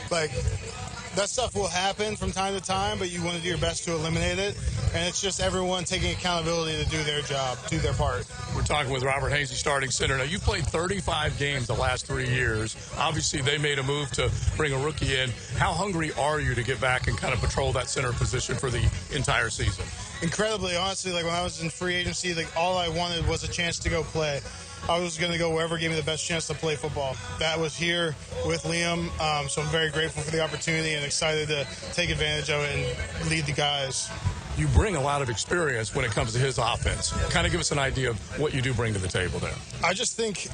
that stuff will happen from time to time, but you want to do your best to eliminate it. And it's just everyone taking accountability to do their job, do their part. We're talking with Robert Hainsey, starting center. Now, you've played 35 games the last 3 years. Obviously, they made a move to bring a rookie in. How hungry are you to get back and kind of patrol that center position for the entire season? Incredibly, honestly, when I was in free agency, all I wanted was a chance to go play. I was going to go wherever gave me the best chance to play football. That was here with Liam, so I'm very grateful for the opportunity and excited to take advantage of it and lead the guys. you bring a lot of experience when it comes to his offense. Kind of give us an idea of what you do bring to the table there. I just think,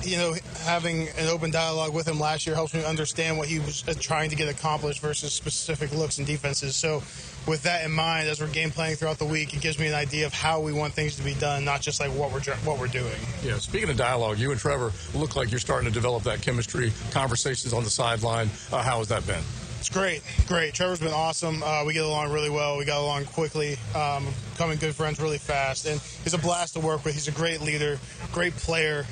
having an open dialogue with him last year helps me understand what he was trying to get accomplished versus specific looks and defenses. So with that in mind, as we're game planning throughout the week, it gives me an idea of how we want things to be done, not just like what we're doing. Yeah, speaking of dialogue, you and Trevor look like you're starting to develop that chemistry, conversations on the sideline. How has that been? It's great. Trevor's been awesome. We get along really well. We got along quickly, becoming good friends really fast. And he's a blast to work with. He's a great leader, great player.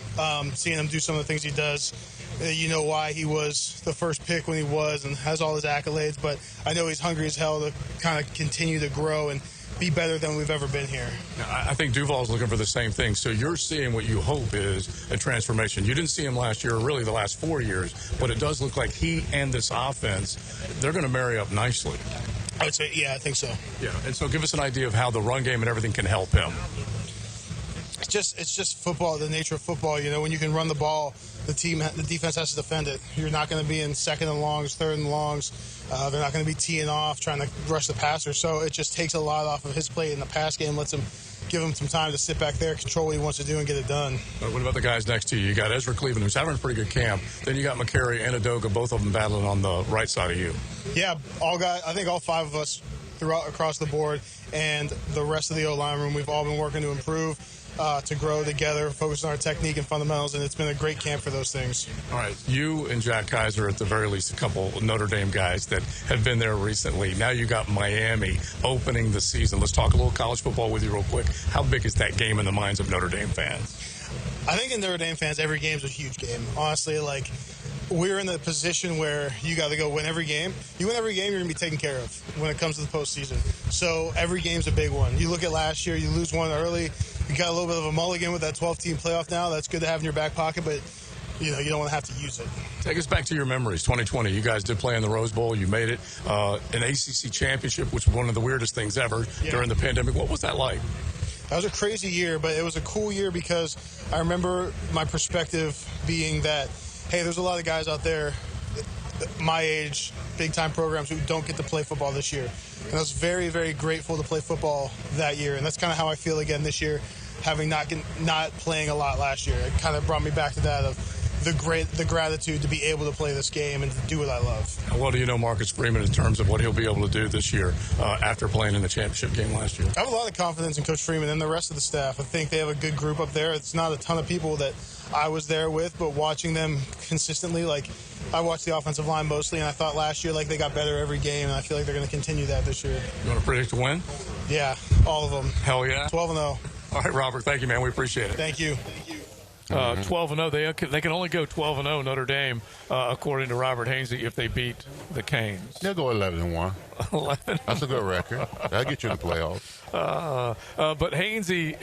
Seeing him do some of the things he does, you know why he was the first pick when he was and has all his accolades. But I know he's hungry as hell to kind of continue to grow and be better than we've ever been here. I think Duval's looking for the same thing. So you're seeing what you hope is a transformation. You didn't see him last year, or really the last 4 years, but it does look like he and this offense, they're going to marry up nicely. I would say, yeah, I think so. Yeah, and so give us an idea of how the run game and everything can help him. It's just football, the nature of football. When you can run the ball, the defense has to defend it. You're not going to be in second and longs, third and longs. They're not going to be teeing off, trying to rush the passer. So it just takes a lot off of his plate in the pass game, give him some time to sit back there, control what he wants to do, and get it done. What about the guys next to you? You got Ezra Cleveland, who's having a pretty good camp. Then you got McCary and Adoga, both of them battling on the right side of you. Yeah, I think all five of us across the board, and the rest of the O-line room, we've all been working to improve. To grow together, focus on our technique and fundamentals, and it's been a great camp for those things. All right, you and Jack Kaiser, at the very least, a couple Notre Dame guys that have been there recently. Now you got Miami opening the season. Let's talk a little college football with you real quick. How big is that game in the minds of Notre Dame fans? I think in Notre Dame fans, every game's a huge game. Honestly, we're in the position where you got to go win every game. You win every game, you're going to be taken care of when it comes to the postseason. So every game's a big one. You look at last year, you lose one early. You got a little bit of a mulligan with that 12-team playoff now. That's good to have in your back pocket, but you don't want to have to use it. Take us back to your memories. 2020, you guys did play in the Rose Bowl. You made it. An ACC championship, which was one of the weirdest things ever during the pandemic. What was that like? That was a crazy year, but it was a cool year because I remember my perspective being that, hey, there's a lot of guys out there my age, big-time programs who don't get to play football this year. And I was very, very grateful to play football that year. And that's kind of how I feel again this year, having not playing a lot last year. It kind of brought me back to that of the gratitude to be able to play this game and to do what I love. How well do you know Marcus Freeman in terms of what he'll be able to do this year after playing in the championship game last year? I have a lot of confidence in Coach Freeman and the rest of the staff. I think they have a good group up there. It's not a ton of people that I was there with, but watching them consistently, I watched the offensive line mostly, and I thought last year they got better every game, and I feel like they're going to continue that this year. You want to predict a win? Yeah, all of them. Hell yeah. 12-0. All right, Robert. Thank you, man. We appreciate it. Thank you. 12-0. They can only go 12-0, Notre Dame, according to Robert Hainsey, if they beat the Canes. They'll go 11-1. 11. That's a good record. That'll get you in the playoffs. But Hainsey,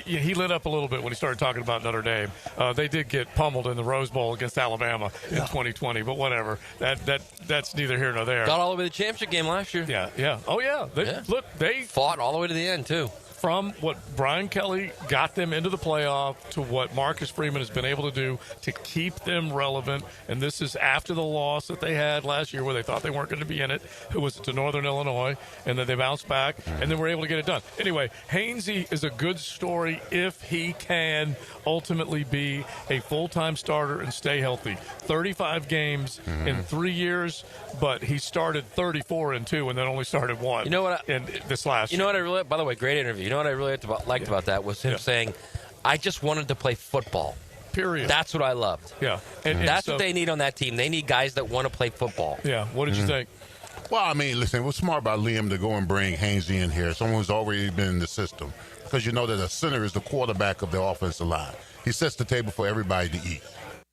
he lit up a little bit when he started talking about Notre Dame. They did get pummeled in the Rose Bowl against Alabama in 2020, but whatever. That's neither here nor there. Got all the way to the championship game last year. Yeah. Oh, yeah. Look, they fought all the way to the end, too. From what Brian Kelly got them into the playoff to what Marcus Freeman has been able to do to keep them relevant, and this is after the loss that they had last year where they thought they weren't going to be in it, who was to Northern Illinois, and then they bounced back, and then were able to get it done. Anyway, Hainsey is a good story if he can ultimately be a full-time starter and stay healthy. 35 games in 3 years, but he started 34 in 2 and then only started 1. You know what? In this last year. You know what I really, by the way, great interview. You know what I really liked about that was him saying, I just wanted to play football. Period. That's what I loved. Yeah. And that's what they need on that team. They need guys that want to play football. Yeah. What did you think? Well, I mean, listen, it was smart by Liam to go and bring Hainsey in here, someone who's already been in the system, because you know that a center is the quarterback of the offensive line. He sets the table for everybody to eat.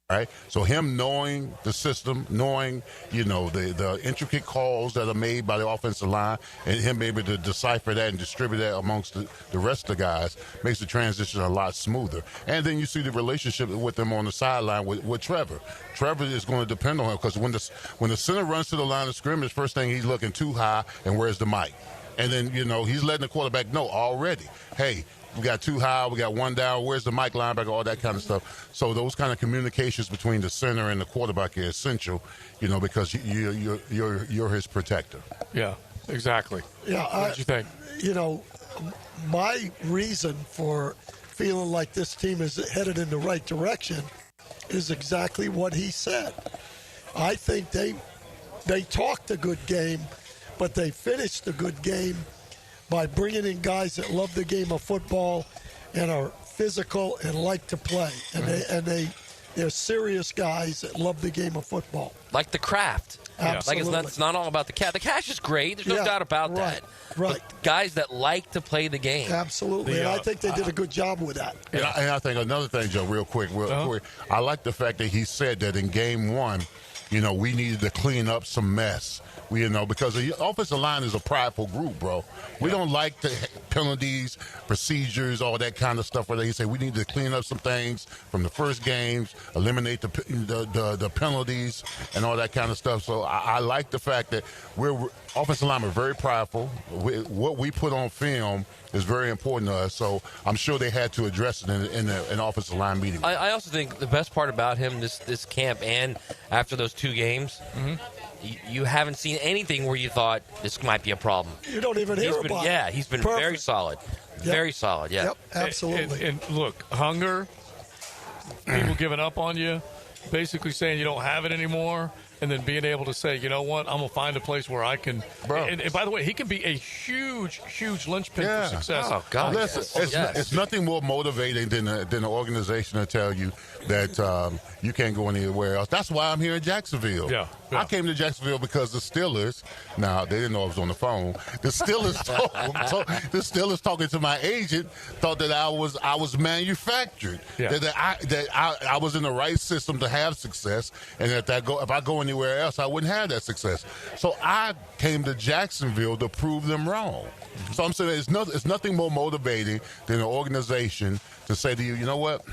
Right, so him knowing the system, knowing the intricate calls that are made by the offensive line, and him able to decipher that and distribute that amongst the rest of the guys makes the transition a lot smoother. And then you see the relationship with them on the sideline with Trevor. Trevor is going to depend on him because when the center runs to the line of scrimmage, first thing he's looking too high, and where's the mic? And then he's letting the quarterback know already, hey, we got too high, we got one down, where's the Mike linebacker, all that kind of stuff. So those kind of communications between the center and the quarterback are essential, because you're his protector. Yeah. exactly. Yeah. What did you think? You know, my reason for feeling like this team is headed in the right direction is exactly what he said. I think they talked a good game, but they finished a good game by bringing in guys that love the game of football and are physical and like to play. And they're serious guys that love the game of football. Like the craft. Absolutely. Like it's not all about the cash. The cash is great. There's no doubt about that. Right. But guys that like to play the game. Absolutely. And I think they did a good job with that. And I think another thing, Joe, real quick. I like the fact that he said that in game one, you know, we needed to clean up some mess. Because the offensive line is a prideful group, bro. We don't like the penalties, procedures, all that kind of stuff. Where they say we need to clean up some things from the first games, eliminate the penalties, and all that kind of stuff. So I like the fact that we're offensive linemen are very prideful. What we put on film is very important to us. So I'm sure they had to address it in an offensive line meeting. I also think the best part about him this camp and after those 2 games. Mm-hmm. You haven't seen anything where you thought this might be a problem. You don't even hear about it. Yeah, he's been very solid. Yep. Very solid, yeah. Yep, absolutely. And look, hunger, people giving up on you, basically saying you don't have it anymore, and then being able to say, you know what, I'm going to find a place where I can. And by the way, he can be a huge, huge linchpin for success. Oh, God. Listen, it's nothing more motivating than an organization to tell you that you can't go anywhere else. That's why I'm here in Jacksonville. Yeah. I came to Jacksonville because the Steelers, now they didn't know I was on the phone. The Steelers talking to my agent thought that I was manufactured. Yeah. That I was in the right system to have success, and if I go anywhere else, I wouldn't have that success. So I came to Jacksonville to prove them wrong. So I'm saying it's nothing more motivating than an organization to say to you, you know what?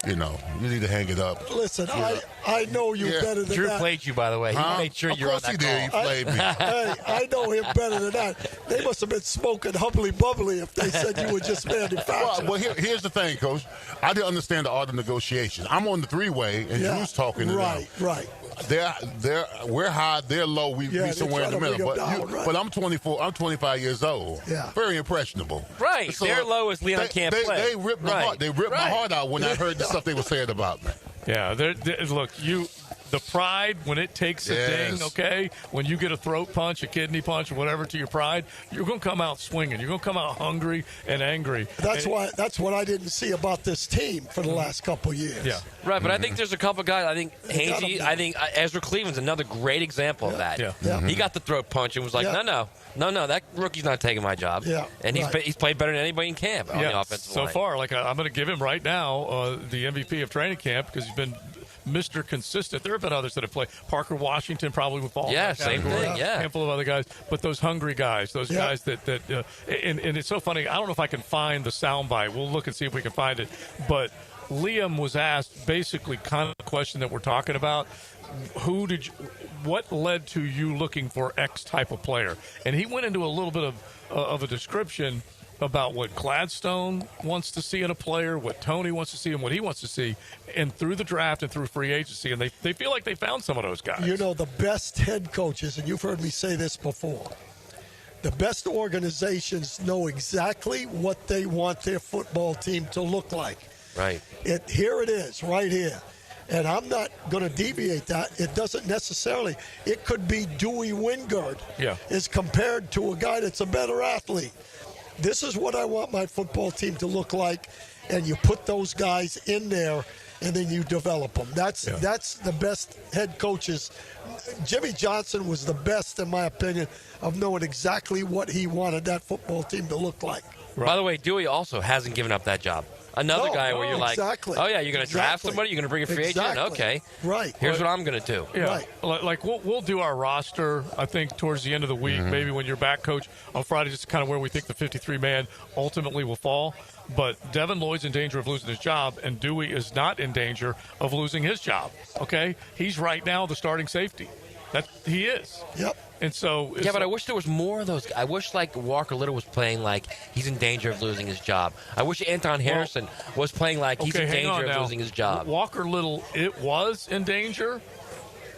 You need to hang it up. Listen, I know you better than Drew that. played you, by the way. He made sure you were on that call. He played me. Hey, I know him better than that. They must have been smoking hubbly bubbly if they said you were just manufactured. Well, here's the thing, Coach. I didn't understand the art of negotiation. I'm on the 3-way, and Drew's talking to them. Right. We're high, they're low. We somewhere in the middle. But I'm 24. I'm 25 years old. Yeah. Very impressionable. Right. So they're low as Leon can't play. They ripped my heart. They ripped my heart out when I heard the stuff they were saying about me. Yeah. Look, the pride when it takes a ding, okay? When you get a throat punch, a kidney punch, or whatever to your pride, you're going to come out swinging. You're going to come out hungry and angry. That's what I didn't see about this team for the last couple of years. Yeah. Right, but I think there's a couple guys. I think Hainsey, I think Ezra Cleveland's another great example of that. Yeah. He got the throat punch and was like, no, that rookie's not taking my job. Yeah. And he's played better than anybody in camp on the offensive line. So far, I'm going to give him right now the MVP of training camp because he's been Mr. Consistent. There have been others that have played. Parker Washington probably would fall. Yeah, same thing. Yeah, a handful of other guys, but those hungry guys, those guys that and it's so funny. I don't know if I can find the soundbite. We'll look and see if we can find it. But Liam was asked basically kind of the question that we're talking about. What led to you looking for X type of player? And he went into a little bit of a description about what Gladstone wants to see in a player, what Tony wants to see, and what he wants to see, and through the draft and through free agency, and they feel like they found some of those guys. The best head coaches, and you've heard me say this before, the best organizations know exactly what they want their football team to look like. Right. Here it is, right here. And I'm not going to deviate that. It doesn't necessarily. It could be Dewey Wingard as compared to a guy that's a better athlete. This is what I want my football team to look like, and you put those guys in there, and then you develop them. That's the best head coaches. Jimmy Johnson was the best, in my opinion, of knowing exactly what he wanted that football team to look like. Right. By the way, Dewey also hasn't given up that job. Another guy where you're like, oh, yeah, you're going to draft somebody? You're going to bring a free agent? Okay. Right. Here's what I'm going to do. Yeah. Right. Like we'll do our roster, I think, towards the end of the week, maybe when you're back, Coach, on Friday, just kind of where we think the 53-man ultimately will fall. But Devin Lloyd's in danger of losing his job, and Dewey is not in danger of losing his job, okay? He's right now the starting safety. He is. Yep. And so, but I wish there was more of those. I wish Walker Little was playing like he's in danger of losing his job. I wish Anton Harrison was playing like he's in danger of losing his job. Walker Little, it was in danger,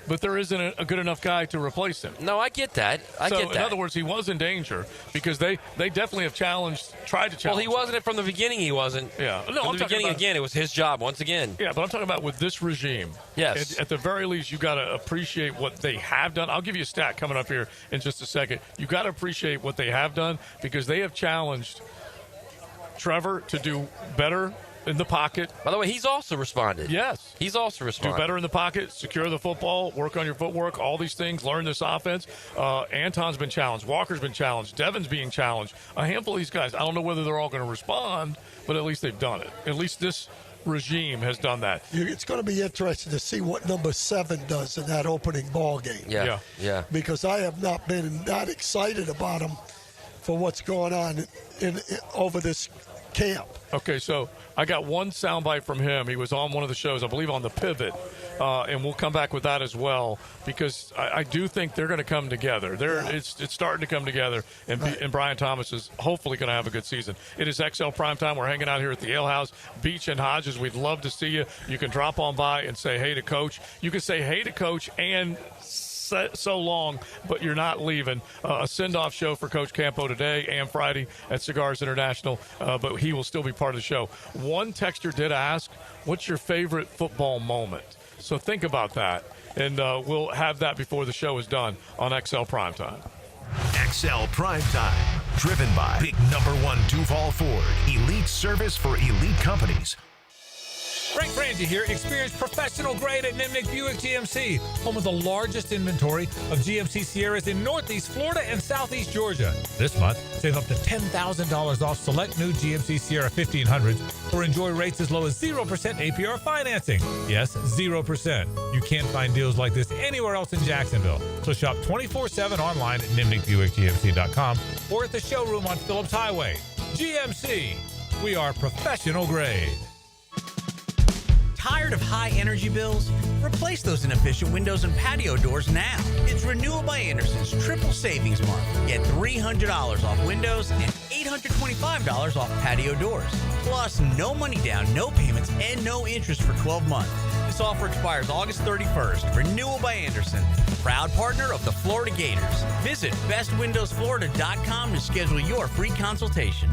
but there isn't a good enough guy to replace him. No, I get that. I get that. In other words, he was in danger because they definitely have tried to challenge. Well, he wasn't from the beginning. He wasn't. Yeah. No, from the beginning again. It was his job once again. Yeah, but I'm talking about with this regime. Yes. At the very least, you got to appreciate what they have done. I'll give you a stat coming up here in just a second. You got to appreciate what they have done because they have challenged Trevor to do better in the pocket. By the way, he's also responded. Yes. He's also responded. Do better in the pocket, secure the football, work on your footwork, all these things, learn this offense. Anton's been challenged. Walker's been challenged. Devin's being challenged. A handful of these guys, I don't know whether they're all going to respond, but at least they've done it. At least this regime has done that. It's going to be interesting to see what number 7 does in that opening ball game. Yeah. Because I have not been that excited about him for what's going on over this camp. Okay, so I got one soundbite from him. He was on one of the shows, I believe on The Pivot, and we'll come back with that as well because I do think they're going to come together. It's starting to come together, and Brian Thomas is hopefully going to have a good season. It is XL Primetime. We're hanging out here at the Ale House, Beach and Hodges. We'd love to see you. You can drop on by and say hey to Coach. You can say hey to Coach and so long, but you're not leaving. A send-off show for Coach Campo today and Friday at Cigars International, but he will still be part of the show. One texter did ask, what's your favorite football moment? So think about that, and we'll have that before the show is done on XL Primetime. XL Primetime, driven by Big Number 1 Duval Ford, elite service for elite companies. Frank Frangie here. Experience professional grade at Nimnick Buick GMC, home of the largest inventory of GMC Sierras in Northeast Florida and Southeast Georgia. This month, save up to $10,000 off select new GMC Sierra 1500s or enjoy rates as low as 0% APR financing. Yes, 0%. You can't find deals like this anywhere else in Jacksonville. So shop 24/7 online at NimnickBuickGMC.com or at the showroom on Phillips Highway. GMC, we are professional grade. Tired of high energy bills? Replace those inefficient windows and patio doors now. It's Renewal by Anderson's triple savings month. Get $300 off windows and $825 off patio doors. Plus, no money down, no payments, and no interest for 12 months. This offer expires August 31st. Renewal by Anderson, proud partner of the Florida Gators. Visit bestwindowsflorida.com to schedule your free consultation.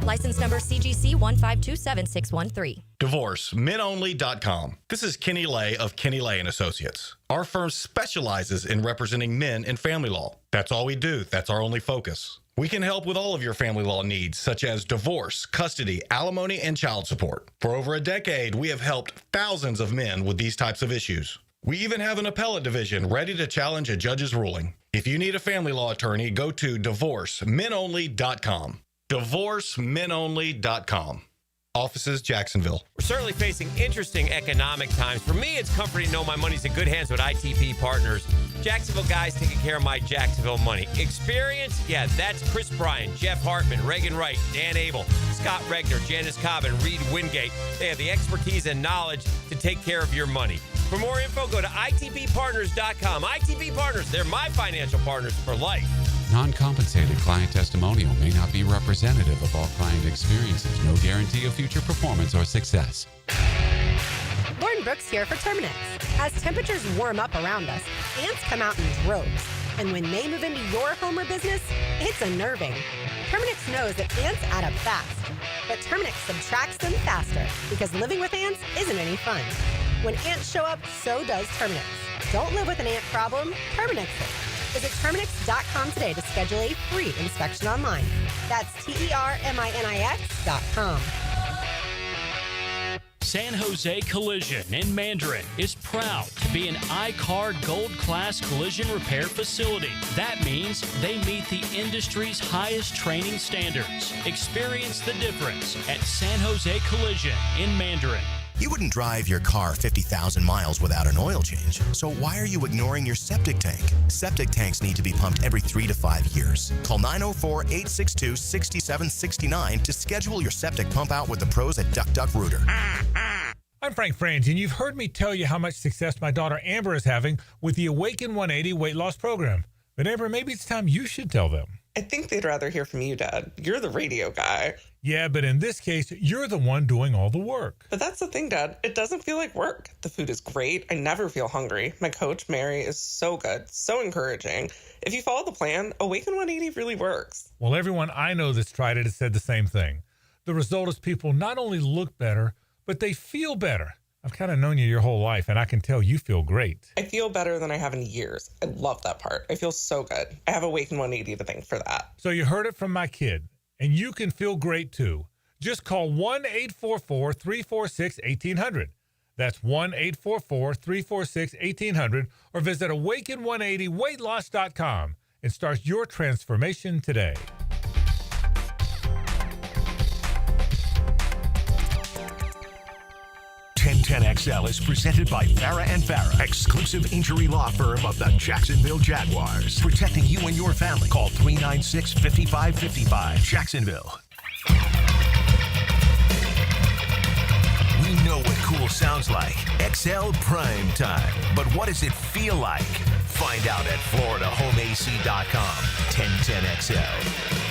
License number CGC 1527613. DivorceMenOnly.com. This is Kenny Lay of Kenny Lay & Associates. Our firm specializes in representing men in family law. That's all we do. That's our only focus. We can help with all of your family law needs, such as divorce, custody, alimony, and child support. For over a decade, we have helped thousands of men with these types of issues. We even have an appellate division ready to challenge a judge's ruling. If you need a family law attorney, go to DivorceMenOnly.com. DivorceMenOnly.com. Offices, Jacksonville. We're certainly facing interesting economic times. For me, it's comforting to know my money's in good hands with ITP Partners. Jacksonville guys taking care of my Jacksonville money. Experience? Yeah, that's Chris Bryan, Jeff Hartman, Reagan Wright, Dan Abel, Scott Regner, Janice Cobb, and Reed Wingate. They have the expertise and knowledge to take care of your money. For more info, go to ITPPartners.com. ITP Partners, they're my financial partners for life. Non-compensated client testimonial may not be representative of all client experiences. No guarantee of future performance or success. Lauren Brooks here for Terminix. As temperatures warm up around us, ants come out in droves. And when they move into your home or business, it's unnerving. Terminix knows that ants add up fast, but Terminix subtracts them faster because living with ants isn't any fun. When ants show up, so does Terminix. Don't live with an ant problem, Terminix it. Visit Terminix.com today to schedule a free inspection online. That's TERMINIX.com. San Jose Collision in Mandarin is proud to be an I-CAR Gold Class collision repair facility. That means they meet the industry's highest training standards. Experience the difference at San Jose Collision in Mandarin. You wouldn't drive your car 50,000 miles without an oil change. So why are you ignoring your septic tank? Septic tanks need to be pumped every 3 to 5 years. Call 904-862-6769 to schedule your septic pump out with the pros at Duck Duck Rooter. I'm Frank Frangie, and you've heard me tell you how much success my daughter Amber is having with the Awaken 180 weight loss program. But Amber, maybe it's time you should tell them. I think they'd rather hear from you, Dad. You're the radio guy. Yeah, but in this case, you're the one doing all the work. But that's the thing, Dad. It doesn't feel like work. The food is great. I never feel hungry. My coach, Mary, is so good, so encouraging. If you follow the plan, Awaken 180 really works. Well, everyone I know that's tried it has said the same thing. The result is people not only look better, but they feel better. I've kind of known you your whole life, and I can tell you feel great. I feel better than I have in years. I love that part. I feel so good. I have Awaken 180 to thank for that. So you heard it from my kid, and you can feel great too. Just call 1-844-346-1800. That's 1-844-346-1800, or visit awaken180weightloss.com and start your transformation today. XL is presented by Farah and Farah, exclusive injury law firm of the Jacksonville Jaguars. Protecting you and your family. Call 396-5555. Jacksonville. We know what cool sounds like. XL Primetime. But what does it feel like? Find out at FloridaHomeAC.com. 1010XL.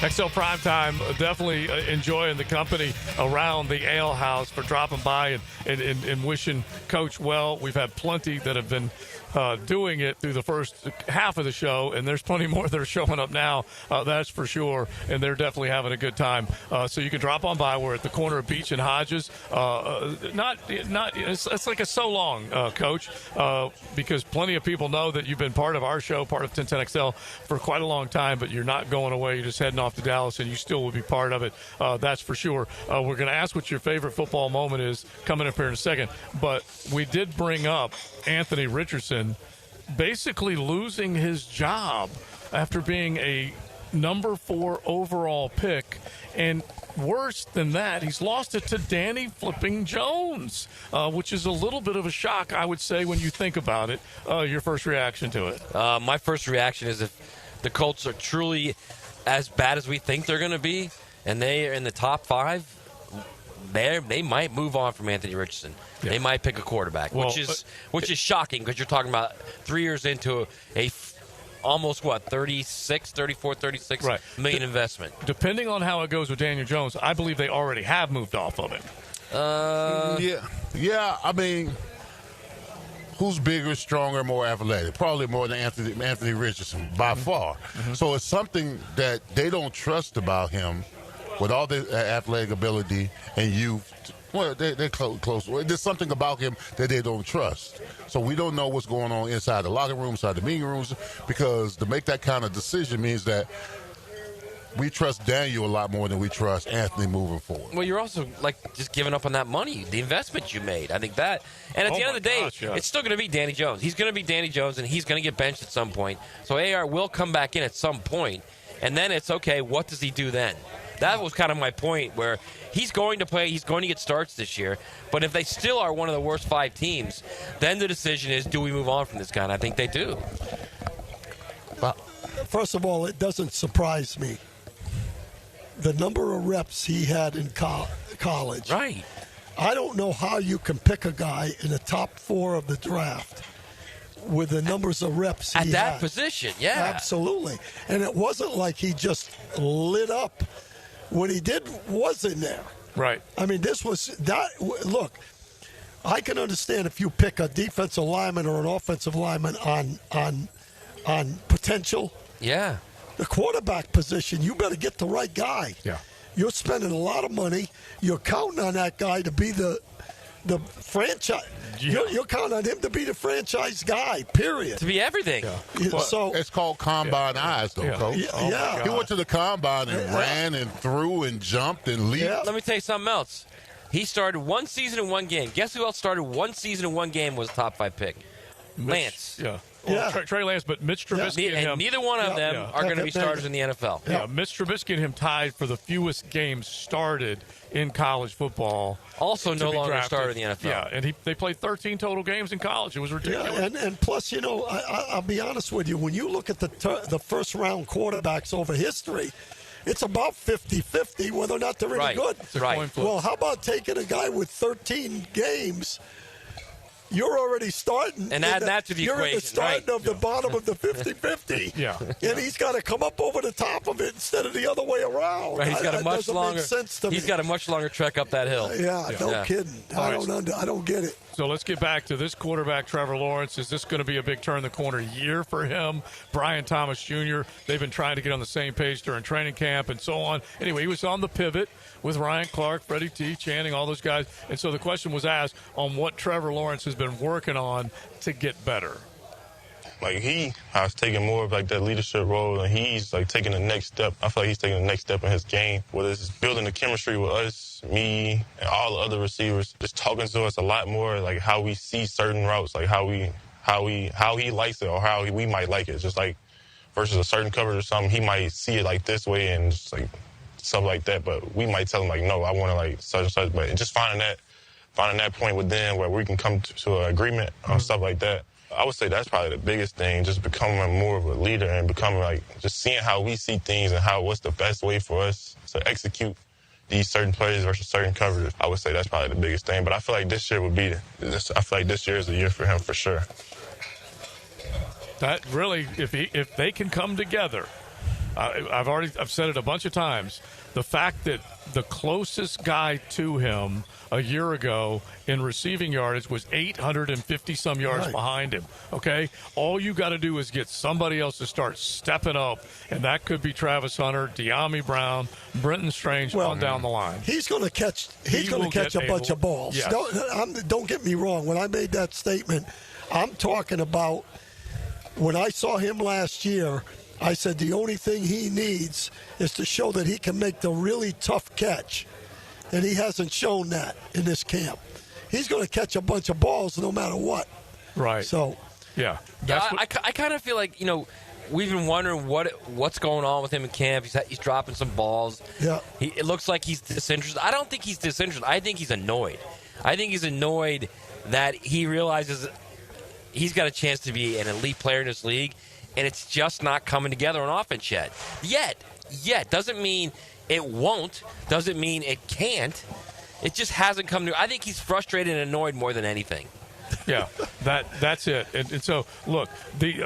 XL Primetime, definitely enjoying the company around the ale house for dropping by and wishing Coach well. We've had plenty that have been doing it through the first half of the show, and there's plenty more that are showing up now, that's for sure, and they're definitely having a good time. So you can drop on by. We're at the corner of Beach and Hodges. It's like a so long, Coach, because plenty of people know that you've been part of our show, part of 1010XL for quite a long time, but you're not going away. You're just heading off to Dallas, and you still will be part of it. That's for sure. We're going to ask what your favorite football moment is coming up here in a second, but we did bring up Anthony Richardson basically losing his job after being a number 4 overall pick, and worse than that, he's lost it to Danny flipping Jones, which is a little bit of a shock, I would say, when you think about it. Your first reaction to it? My first reaction is if the Colts are truly as bad as we think they're going to be, and they are in the top 5, they might move on from Anthony Richardson. Yeah. They might pick a quarterback, which is shocking because you're talking about 3 years into a almost 34, 36 million investment. Depending on how it goes with Daniel Jones, I believe they already have moved off of him. Yeah. I mean, who's bigger, stronger, more athletic? Probably more than Anthony Richardson by far. Mm-hmm. So it's something that they don't trust about him. With all the athletic ability and youth, well, they're close. There's something about him that they don't trust. So we don't know what's going on inside the locker room, inside the meeting rooms, because to make that kind of decision means that we trust Daniel a lot more than we trust Anthony moving forward. Well, you're also just giving up on that money, the investment you made. I think that, and at the end of the day, it's still going to be Danny Jones. He's going to be Danny Jones, and he's going to get benched at some point. So AR will come back in at some point, and then it's okay. What does he do then? That was kind of my point, where he's going to play, he's going to get starts this year, but if they still are one of the worst 5 teams, then the decision is, do we move on from this guy? And I think they do. Well, first of all, it doesn't surprise me. The number of reps he had in college. Right. I don't know how you can pick a guy in the top 4 of the draft with the numbers of reps he had. At that had. position, yeah. Absolutely. And it wasn't like he just lit up. What he did was in there. Right. I mean, this was that. Look, I can understand if you pick a defensive lineman or an offensive lineman on potential. Yeah. The quarterback position, you better get the right guy. Yeah. You're spending a lot of money. You're counting on that guy to be the franchise. Yeah. You're counting on him to be the franchise guy, period. To be everything. Yeah. Well, so it's called combine eyes, though, Coach. Yeah. He went to the combine and ran and threw and jumped and leaped. Yeah. Let me tell you something else. He started 1 season in 1 game. Guess who else started 1 season in 1 game was a top 5 pick? Lance. Yeah. Well, Trey Lance, but Mitch Trubisky and him. Neither one of them are going to be starters in the NFL. Yeah, Mitch Trubisky and him tied for the fewest games started in college football. Also no longer started in the NFL. Yeah, and they played 13 total games in college. It was ridiculous. Yeah, and plus, I'll be honest with you. When you look at the first-round quarterbacks over history, it's about 50-50 whether or not they're any good. Right. Well, how about taking a guy with 13 games you're already starting. And add that to the equation. You're in the starting right? of the bottom of the 50-50. Yeah. And he's got to come up over the top of it instead of the other way around. Right, he's got a much longer. He's got a much longer trek up that hill. No kidding. I don't get it. So let's get back to this quarterback, Trevor Lawrence. Is this going to be a big turn-the-corner year for him? Brian Thomas Jr., they've been trying to get on the same page during training camp and so on. Anyway, he was on the pivot with Ryan Clark, Freddie T, Channing, all those guys. And so the question was asked on what Trevor Lawrence has been working on to get better. Like, he has taken more of, like, that leadership role, and he's, like, taking the next step. I feel like he's taking the next step in his game, whether it's building the chemistry with us, me, and all the other receivers, just talking to us a lot more, like, how we see certain routes, like, how he likes it or how we might like it. Just, like, versus a certain coverage or something, he might see it, like, this way and just, like, stuff like that. But we might tell him, like, no, I want to, like, such and such. But just finding that point with them where we can come to an agreement on stuff like that. I would say that's probably the biggest thing, just becoming more of a leader and becoming, like, just seeing how we see things and what's the best way for us to execute these certain plays versus certain coverages. I would say that's probably the biggest thing. But I feel like this year I feel like this year is the year for him for sure. That really, if they can come together, I've said it a bunch of times, the fact that the closest guy to him a year ago in receiving yardage was 850-some yards behind him, okay? All you got to do is get somebody else to start stepping up, and that could be Travis Hunter, De'Ami Brown, Brenton Strange on down the line. He's going to catch a bunch of balls. Yes. Don't get me wrong. When I made that statement, I'm talking about when I saw him last year, I said the only thing he needs is to show that he can make the really tough catch. And he hasn't shown that in this camp. He's going to catch a bunch of balls no matter what. Right. So, yeah. I kind of feel like, we've been wondering what's going on with him in camp. He's dropping some balls. Yeah. It looks like he's disinterested. I don't think he's disinterested. I think he's annoyed. I think he's annoyed that he realizes he's got a chance to be an elite player in this league, and it's just not coming together on offense yet. Yet. Doesn't mean it won't. Doesn't mean it can't. It just hasn't come to. I think he's frustrated and annoyed more than anything. Yeah, that's it. And so, look,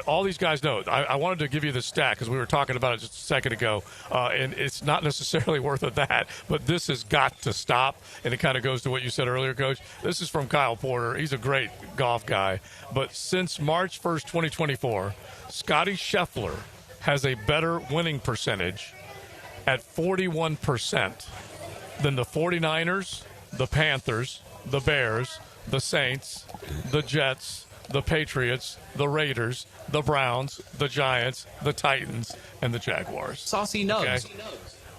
all these guys know. I wanted to give you the stat because we were talking about it just a second ago, and it's not necessarily worth of that, but this has got to stop, and it kind of goes to what you said earlier, Coach. This is from Kyle Porter. He's a great golf guy. But since March 1st, 2024, Scotty Scheffler has a better winning percentage at 41% than the 49ers, the Panthers, the Bears, the Saints, the Jets, the Patriots, the Raiders, the Browns, the Giants, the Titans, and the Jaguars. Saucy nose. Okay?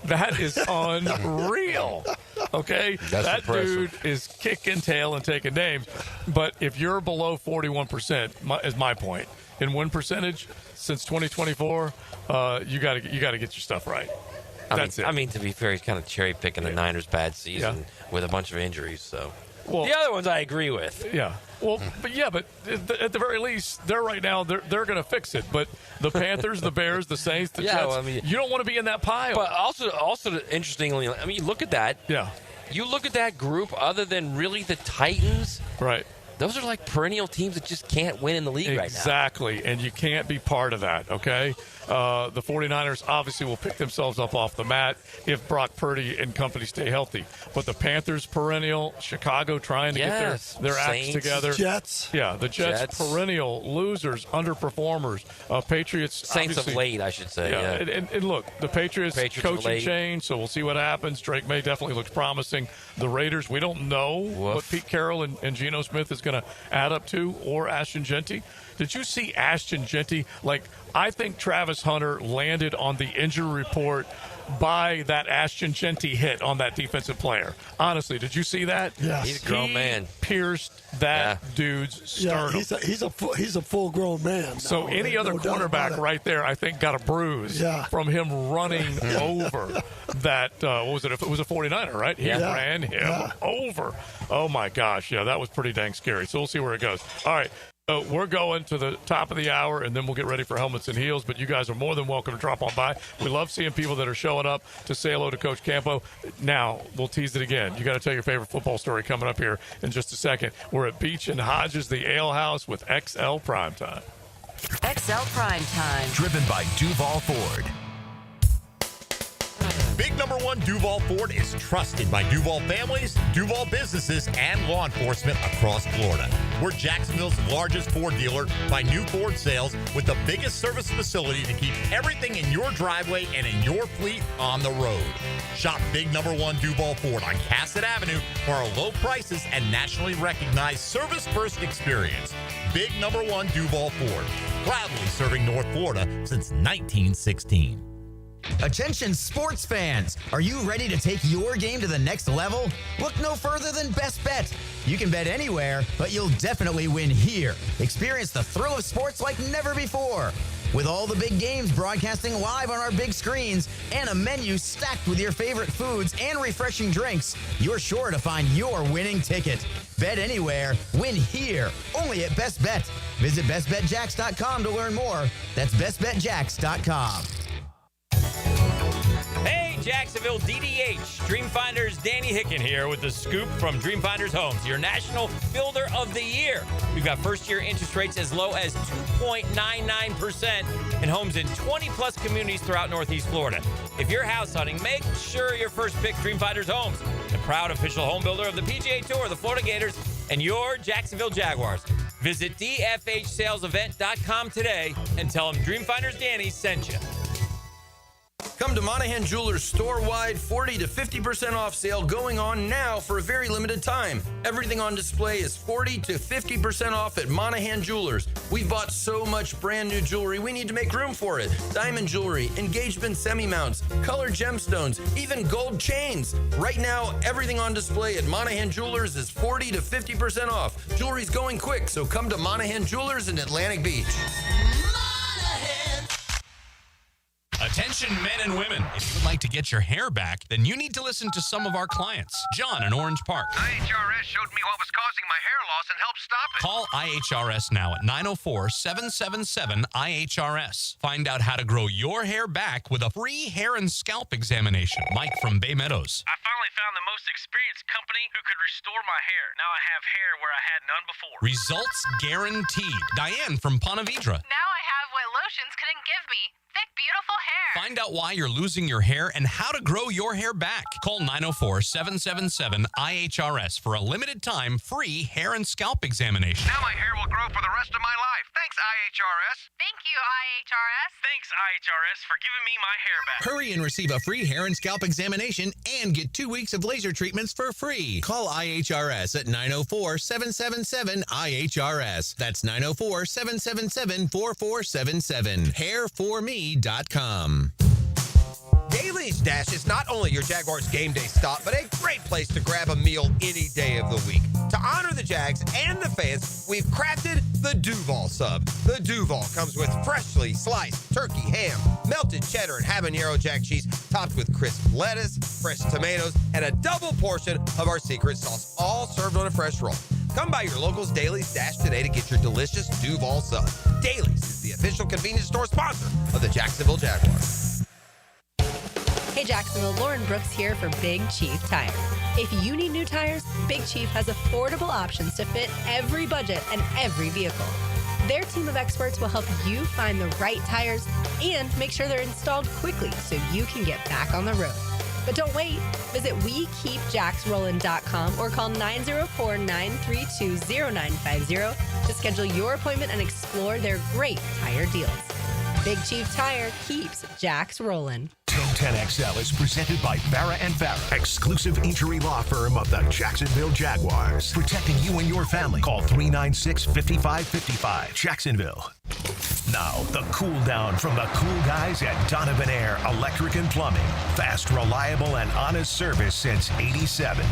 That is unreal. Okay? That impressive. dude is kicking tail and taking names. But if you're below 41%, is my point, in win percentage since 2024, you got to get your stuff right. I mean, to be fair, he's kind of cherry picking the Niners' bad season with a bunch of injuries. So the other ones I agree with. Yeah. Well, but at the very least, they're right now. They're going to fix it. But the Panthers, the Bears, the Saints, the Jets. You don't want to be in that pile. But also, interestingly, you look at that. Yeah. You look at that group. Other than really the Titans, right? Those are like perennial teams that just can't win in the league right now. Exactly, and you can't be part of that, okay? The 49ers obviously will pick themselves up off the mat if Brock Purdy and company stay healthy. But the Panthers, perennial. Chicago trying to get their acts together. Jets. Yeah, the Jets, perennial losers, underperformers. Patriots. Saints of late, I should say. Yeah. And look, the Patriots coaching change, so we'll see what happens. Drake May definitely looks promising. The Raiders, we don't know what Pete Carroll and Geno Smith is going to add up to, or Ashton Genty. Did you see Ashton Genty? I think Travis Hunter landed on the injury report by that Ashton Genty hit on that defensive player. Honestly, did you see that? Yes. He's a grown man. Pierced that dude's sternum. Yeah, he's a full-grown man. So any other cornerback right there, I think, got a bruise from him running over that. What was it? It was a 49er, right? He ran him over. Oh, my gosh. Yeah, that was pretty dang scary. So we'll see where it goes. All right. We're going to the top of the hour, and then we'll get ready for Helmets and Heels. But you guys are more than welcome to drop on by. We love seeing people that are showing up to say hello to Coach Campo. Now, we'll tease it again. You got to tell your favorite football story coming up here in just a second. We're at Beach and Hodges, the Ale House, with XL Primetime. XL Primetime. Driven by Duval Ford. Big number one Duval Ford is trusted by Duval families, Duval businesses, and law enforcement across Florida. We're Jacksonville's largest Ford dealer by new Ford sales with the biggest service facility to keep everything in your driveway and in your fleet on the road. Shop big number one Duval Ford on Cassett Avenue for our low prices and nationally recognized service first experience. Big number one Duval Ford, proudly serving North Florida since 1916. Attention sports fans, are you ready to take your game to the next level? Look no further than Best Bet. You can bet anywhere, but you'll definitely win here. Experience the thrill of sports like never before. With all the big games broadcasting live on our big screens and a menu stacked with your favorite foods and refreshing drinks, you're sure to find your winning ticket. Bet anywhere, win here, only at Best Bet. Visit bestbetjacks.com to learn more. That's bestbetjacks.com. Hey, Jacksonville DDH. Dreamfinders Danny Hicken here with the scoop from Dreamfinders Homes, your national builder of the year. We've got first-year interest rates as low as 2.99% and homes in 20-plus communities throughout Northeast Florida. If you're house hunting, make sure your first pick Dreamfinders Homes, the proud official home builder of the PGA Tour, the Florida Gators, and your Jacksonville Jaguars. Visit dfhsalesevent.com today and tell them Dreamfinders Danny sent you. Come to Monahan Jewelers store-wide 40 to 50% off sale going on now for a very limited time. Everything on display is 40 to 50% off at Monahan Jewelers. We've bought so much brand new jewelry, we need to make room for it. Diamond jewelry, engagement semi-mounts, colored gemstones, even gold chains. Right now, everything on display at Monahan Jewelers is 40 to 50% off. Jewelry's going quick, so come to Monahan Jewelers in Atlantic Beach. Attention men and women, if you would like to get your hair back, then you need to listen to some of our clients. John in Orange Park. IHRS showed me what was causing my hair loss and helped stop it. Call IHRS now at 904-777-IHRS. Find out how to grow your hair back with a free hair and scalp examination. Mike from Bay Meadows. I finally found the most experienced company who could restore my hair. Now I have hair where I had none before. Results guaranteed. Diane from Ponte Vedra. Now I have what lotions couldn't give me. Thick, beautiful hair. Find out why you're losing your hair and how to grow your hair back. Call 904-777-IHRS for a limited time free hair and scalp examination. Now my hair will grow for the rest of my life. Thanks, IHRS. Thank you, IHRS. Thanks, IHRS, for giving me my hair back. Hurry and receive a free hair and scalp examination and get 2 weeks of laser treatments for free. Call IHRS at 904-777-IHRS. That's 904-777-4477. Hair4me.com. Daly's Dash is not only your Jaguars game day stop, but a great place to grab a meal any day of the week. To honor the Jags and the fans, we've crafted the Duval Sub. The Duval comes with freshly sliced turkey, ham, melted cheddar, and habanero jack cheese, topped with crisp lettuce, fresh tomatoes, and a double portion of our secret sauce, all served on a fresh roll. Come by your local's Daly's Dash today to get your delicious Duval Sub. Daly's is the official convenience store sponsor of the Jacksonville Jaguars. Hey Jacksonville, Lauren Brooks here for Big Chief Tire. If you need new tires, Big Chief has affordable options to fit every budget and every vehicle. Their team of experts will help you find the right tires and make sure they're installed quickly so you can get back on the road. But don't wait. Visit WeKeepJacksRollin.com or call 904-932-0950 to schedule your appointment and explore their great tire deals. Big Chief Tire keeps Jacks rolling. 1010XL is presented by Farah & Farah, exclusive injury law firm of the Jacksonville Jaguars. Protecting you and your family. Call 396-5555. Jacksonville. Now, the cool down from the cool guys at Donovan Air Electric and Plumbing. Fast, reliable, and honest service since '87.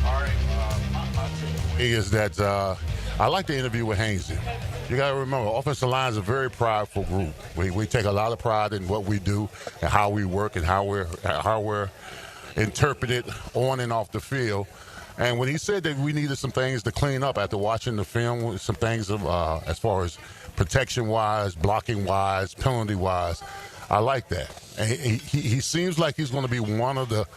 All right. Is that I like the interview with Hainsey. You got to remember, offensive line is a very prideful group. We take a lot of pride in what we do and how we work and how we're interpreted on and off the field. And when he said that we needed some things to clean up after watching the film, some things as far as protection-wise, blocking-wise, penalty-wise, I like that. And he seems like he's going to be one of the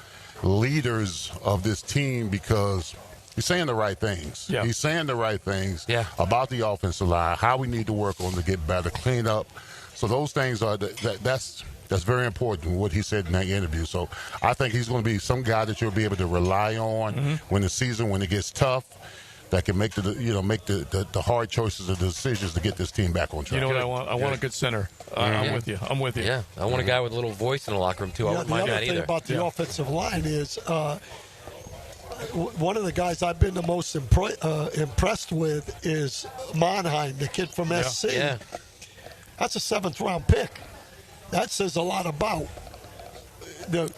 leaders of this team because he's saying the right things. Yeah. He's saying the right things about the offensive line, how we need to work on to get better, clean up. So those things are that's very important, what he said in that interview. So I think he's going to be some guy that you'll be able to rely on when it gets tough, that can make the hard choices and decisions to get this team back on track. You know what I want? I want a good center. I'm with you. Yeah, I want a guy with a little voice in the locker room, too. I wouldn't mind that either. The other thing about the offensive line is one of the guys I've been the most impressed with is Monheim, the kid from SC. Yeah. That's a 7th-round pick. That says a lot about the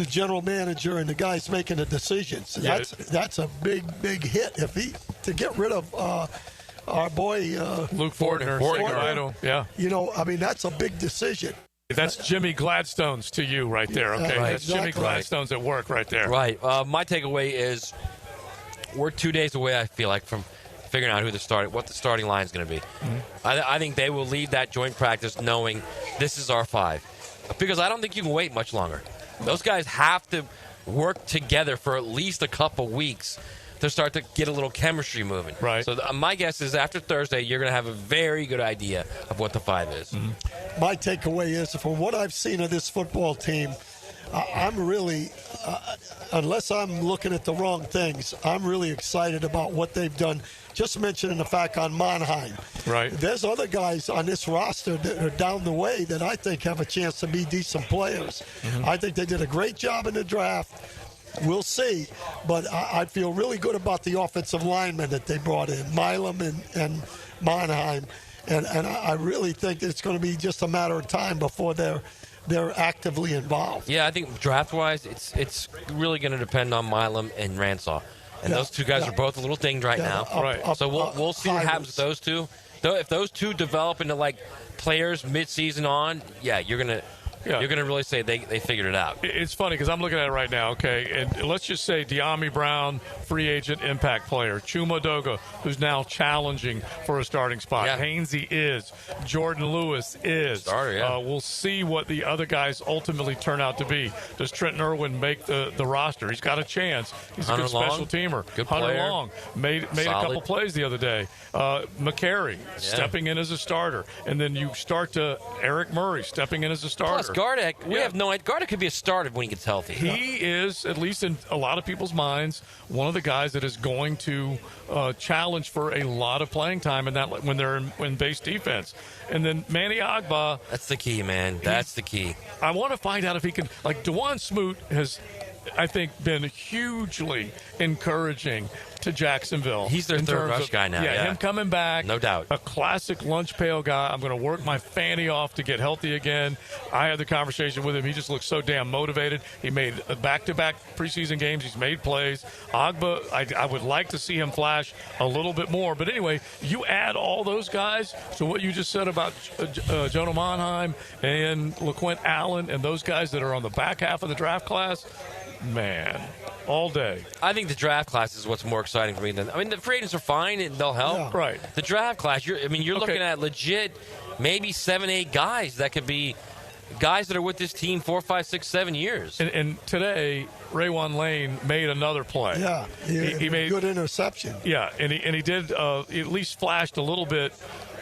general manager and the guys making the decisions. Yeah. That's a big hit. To get rid of our boy Luke Fortner. Yeah. You know, I mean, that's a big decision. That's Jimmy Gladstone's to you right there, okay? Right, That's Jimmy Gladstone's at work right there. Right. My takeaway is we're 2 days away, I feel like, from figuring out what the starting line is going to be. I think they will leave that joint practice knowing this is our 5. Because I don't think you can wait much longer. Those guys have to work together for at least a couple weeks to start to get a little chemistry moving. Right. So my guess is after Thursday, you're going to have a very good idea of what the 5 is. My takeaway is, from what I've seen of this football team, I'm really, unless I'm looking at the wrong things, I'm really excited about what they've done. Just mentioning the fact on Monheim. Right. There's other guys on this roster that are down the way that I think have a chance to be decent players. I think they did a great job in the draft. We'll see. But I feel really good about the offensive linemen that they brought in, Milam and Monheim. And I really think it's going to be just a matter of time before they're actively involved. Yeah, I think draft-wise, it's really going to depend on Milam and Ransaw. And those two guys are both a little dinged right now. So we'll see what happens with those two. Though if those two develop into like players mid-season on, you're gonna really say they figured it out. It's funny because I'm looking at it right now, okay? And let's just say De'Ami Brown, free agent impact player. Chuma Doga, who's now challenging for a starting spot. Yeah. Hainsey is. Jordan Lewis is. Starter, yeah. We'll see what the other guys ultimately turn out to be. Does Trenton Irwin make the roster? He's got a chance. He's a good special teamer. Good Hunter player. Long made a couple plays the other day. McCary stepping in as a starter. And then you start to Eric Murray stepping in as a starter. Plus, Gardeck, we have no idea. Gardeck could be a starter when he gets healthy. He is, at least in a lot of people's minds, one of the guys that is going to challenge for a lot of playing time in that when they're in base defense. And then Manny Agba. That's the key, man. That's the key. I want to find out if he can. Like, DeJuan Smoot has, I think, been hugely encouraging to Jacksonville. He's their third rush guy now. Yeah, him coming back. No doubt. A classic lunch pail guy. I'm going to work my fanny off to get healthy again. I had the conversation with him. He just looks so damn motivated. He made back-to-back preseason games. He's made plays. Agba, I would like to see him flash a little bit more. But anyway, you add all those guys to what you just said about Jonah Monheim and LaQuint Allen and those guys that are on the back half of the draft class. Man, all day. I think the draft class is what's more exciting for me than. I mean, the free agents are fine and they'll help. Yeah. Right. The draft class, you're looking at legit, maybe 7-8 guys that could be guys that are with this team 4, 5, 6, 7 years. And today, Raywan Lane made another play. Yeah, he made a good interception. Yeah, and he did at least flashed a little bit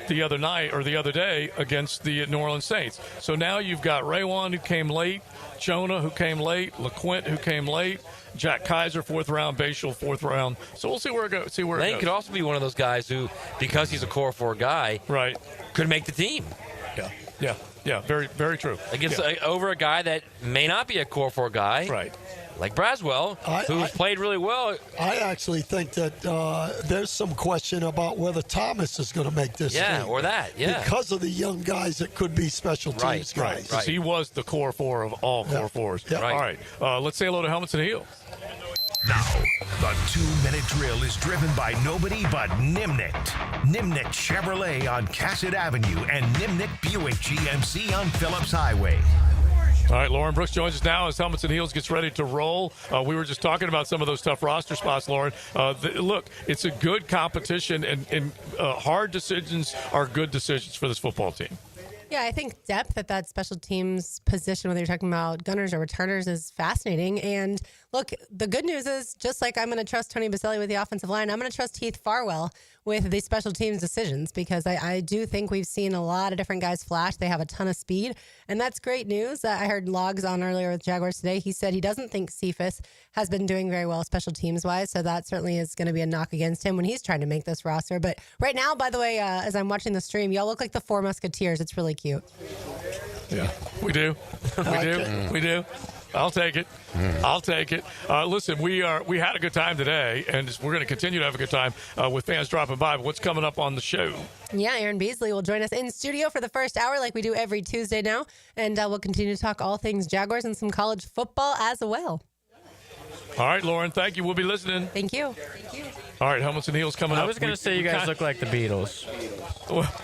the other night or the other day against the New Orleans Saints. So now you've got Raywan who came late, Jonah who came late, LaQuint who came late, Jack Kaiser 4th round, Bashal 4th round. So we'll see where it goes. Lane could also be one of those guys who, because he's a core 4 guy, right, could make the team. Yeah. Very, very true. Against over a guy that may not be a core 4 guy, right? Like Braswell, who's played really well. I actually think that there's some question about whether Thomas is going to make this team. Or that, because of the young guys that could be special teams guys. Because he was the core 4 of all core 4s. Yeah. All right, let's say hello to Helmets and Heels. Now, the 2-minute drill is driven by nobody but Nimnik. Nimnik Chevrolet on Cassett Avenue and Nimnik Buick GMC on Phillips Highway. All right, Lauren Brooks joins us now as Helmets and Heels gets ready to roll. We were just talking about some of those tough roster spots, Lauren. Look, it's a good competition, and hard decisions are good decisions for this football team. Yeah, I think depth at that special teams position, whether you're talking about gunners or returners, is fascinating. And look, the good news is, just like I'm going to trust Tony Baselli with the offensive line, I'm going to trust Heath Farwell with the special teams decisions, because I do think we've seen a lot of different guys flash. They have a ton of speed, and that's great news. I heard Logs on earlier with Jaguars today. He said he doesn't think Cephas has been doing very well special teams-wise, so that certainly is going to be a knock against him when he's trying to make this roster. But right now, by the way, as I'm watching the stream, y'all look like the Four Musketeers. It's really cute. Yeah, we do. We do. I'll take it. I'll take it. Listen, we had a good time today, and we're going to continue to have a good time with fans dropping by. But what's coming up on the show? Yeah, Aaron Beasley will join us in studio for the first hour like we do every Tuesday now, and we'll continue to talk all things Jaguars and some college football as well. All right, Lauren, thank you. We'll be listening. Thank you. All right, Helmets and Heels coming up. I was going to say you guys look like the Beatles.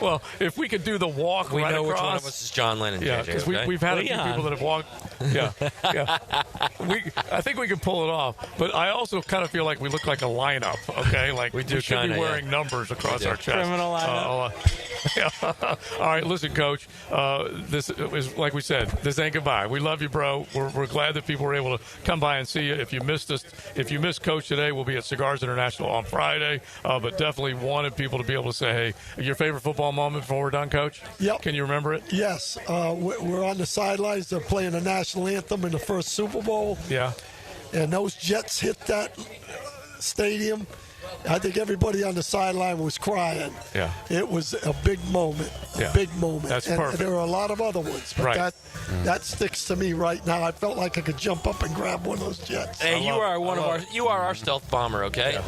Well, if we could do the walk we right know across. which one of us is John Lennon. Yeah, JJ, because okay? we've had a few people that have walked. Yeah. I think we can pull it off. But I also kind of feel like we look like a lineup, okay? Like we should kinda, be wearing yeah. numbers across our chest. Criminal lineup. All right, listen, Coach. This is, like we said, this ain't goodbye. We love you, bro. We're glad that people were able to come by and see you. If you missed us, if you missed Coach today, we'll be at Cigars International on Friday. But definitely wanted people to be able to say, hey, your favorite football moment before we're done, Coach? Yep. Can you remember it? Yes. We're on the sidelines. They're playing the national anthem in the first Super Bowl. Yeah. And those Jets hit that stadium. I think everybody on the sideline was crying. Yeah. It was a big moment. Yeah. Big moment. That's and perfect. there are a lot of other ones, but Right. that sticks to me right now. I felt like I could jump up and grab one of those Jets. Hey, you are our stealth bomber, okay?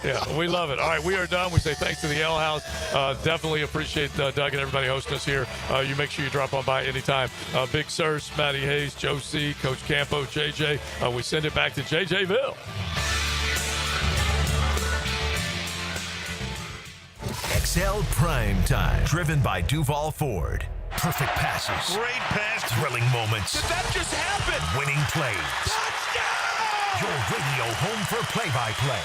Yeah. We love it. All right, we are done. We say thanks to the L House. Definitely appreciate Doug and everybody hosting us here. You make sure you drop on by anytime. Big Sirs, Matty Hayes, Joe C., Coach Campo, JJ. We send it back to JJville. XL Primetime, driven by Duval Ford. Perfect passes. Great pass. Thrilling moments. Did that just happen? Winning plays. Touchdown! Your radio home for play-by-play.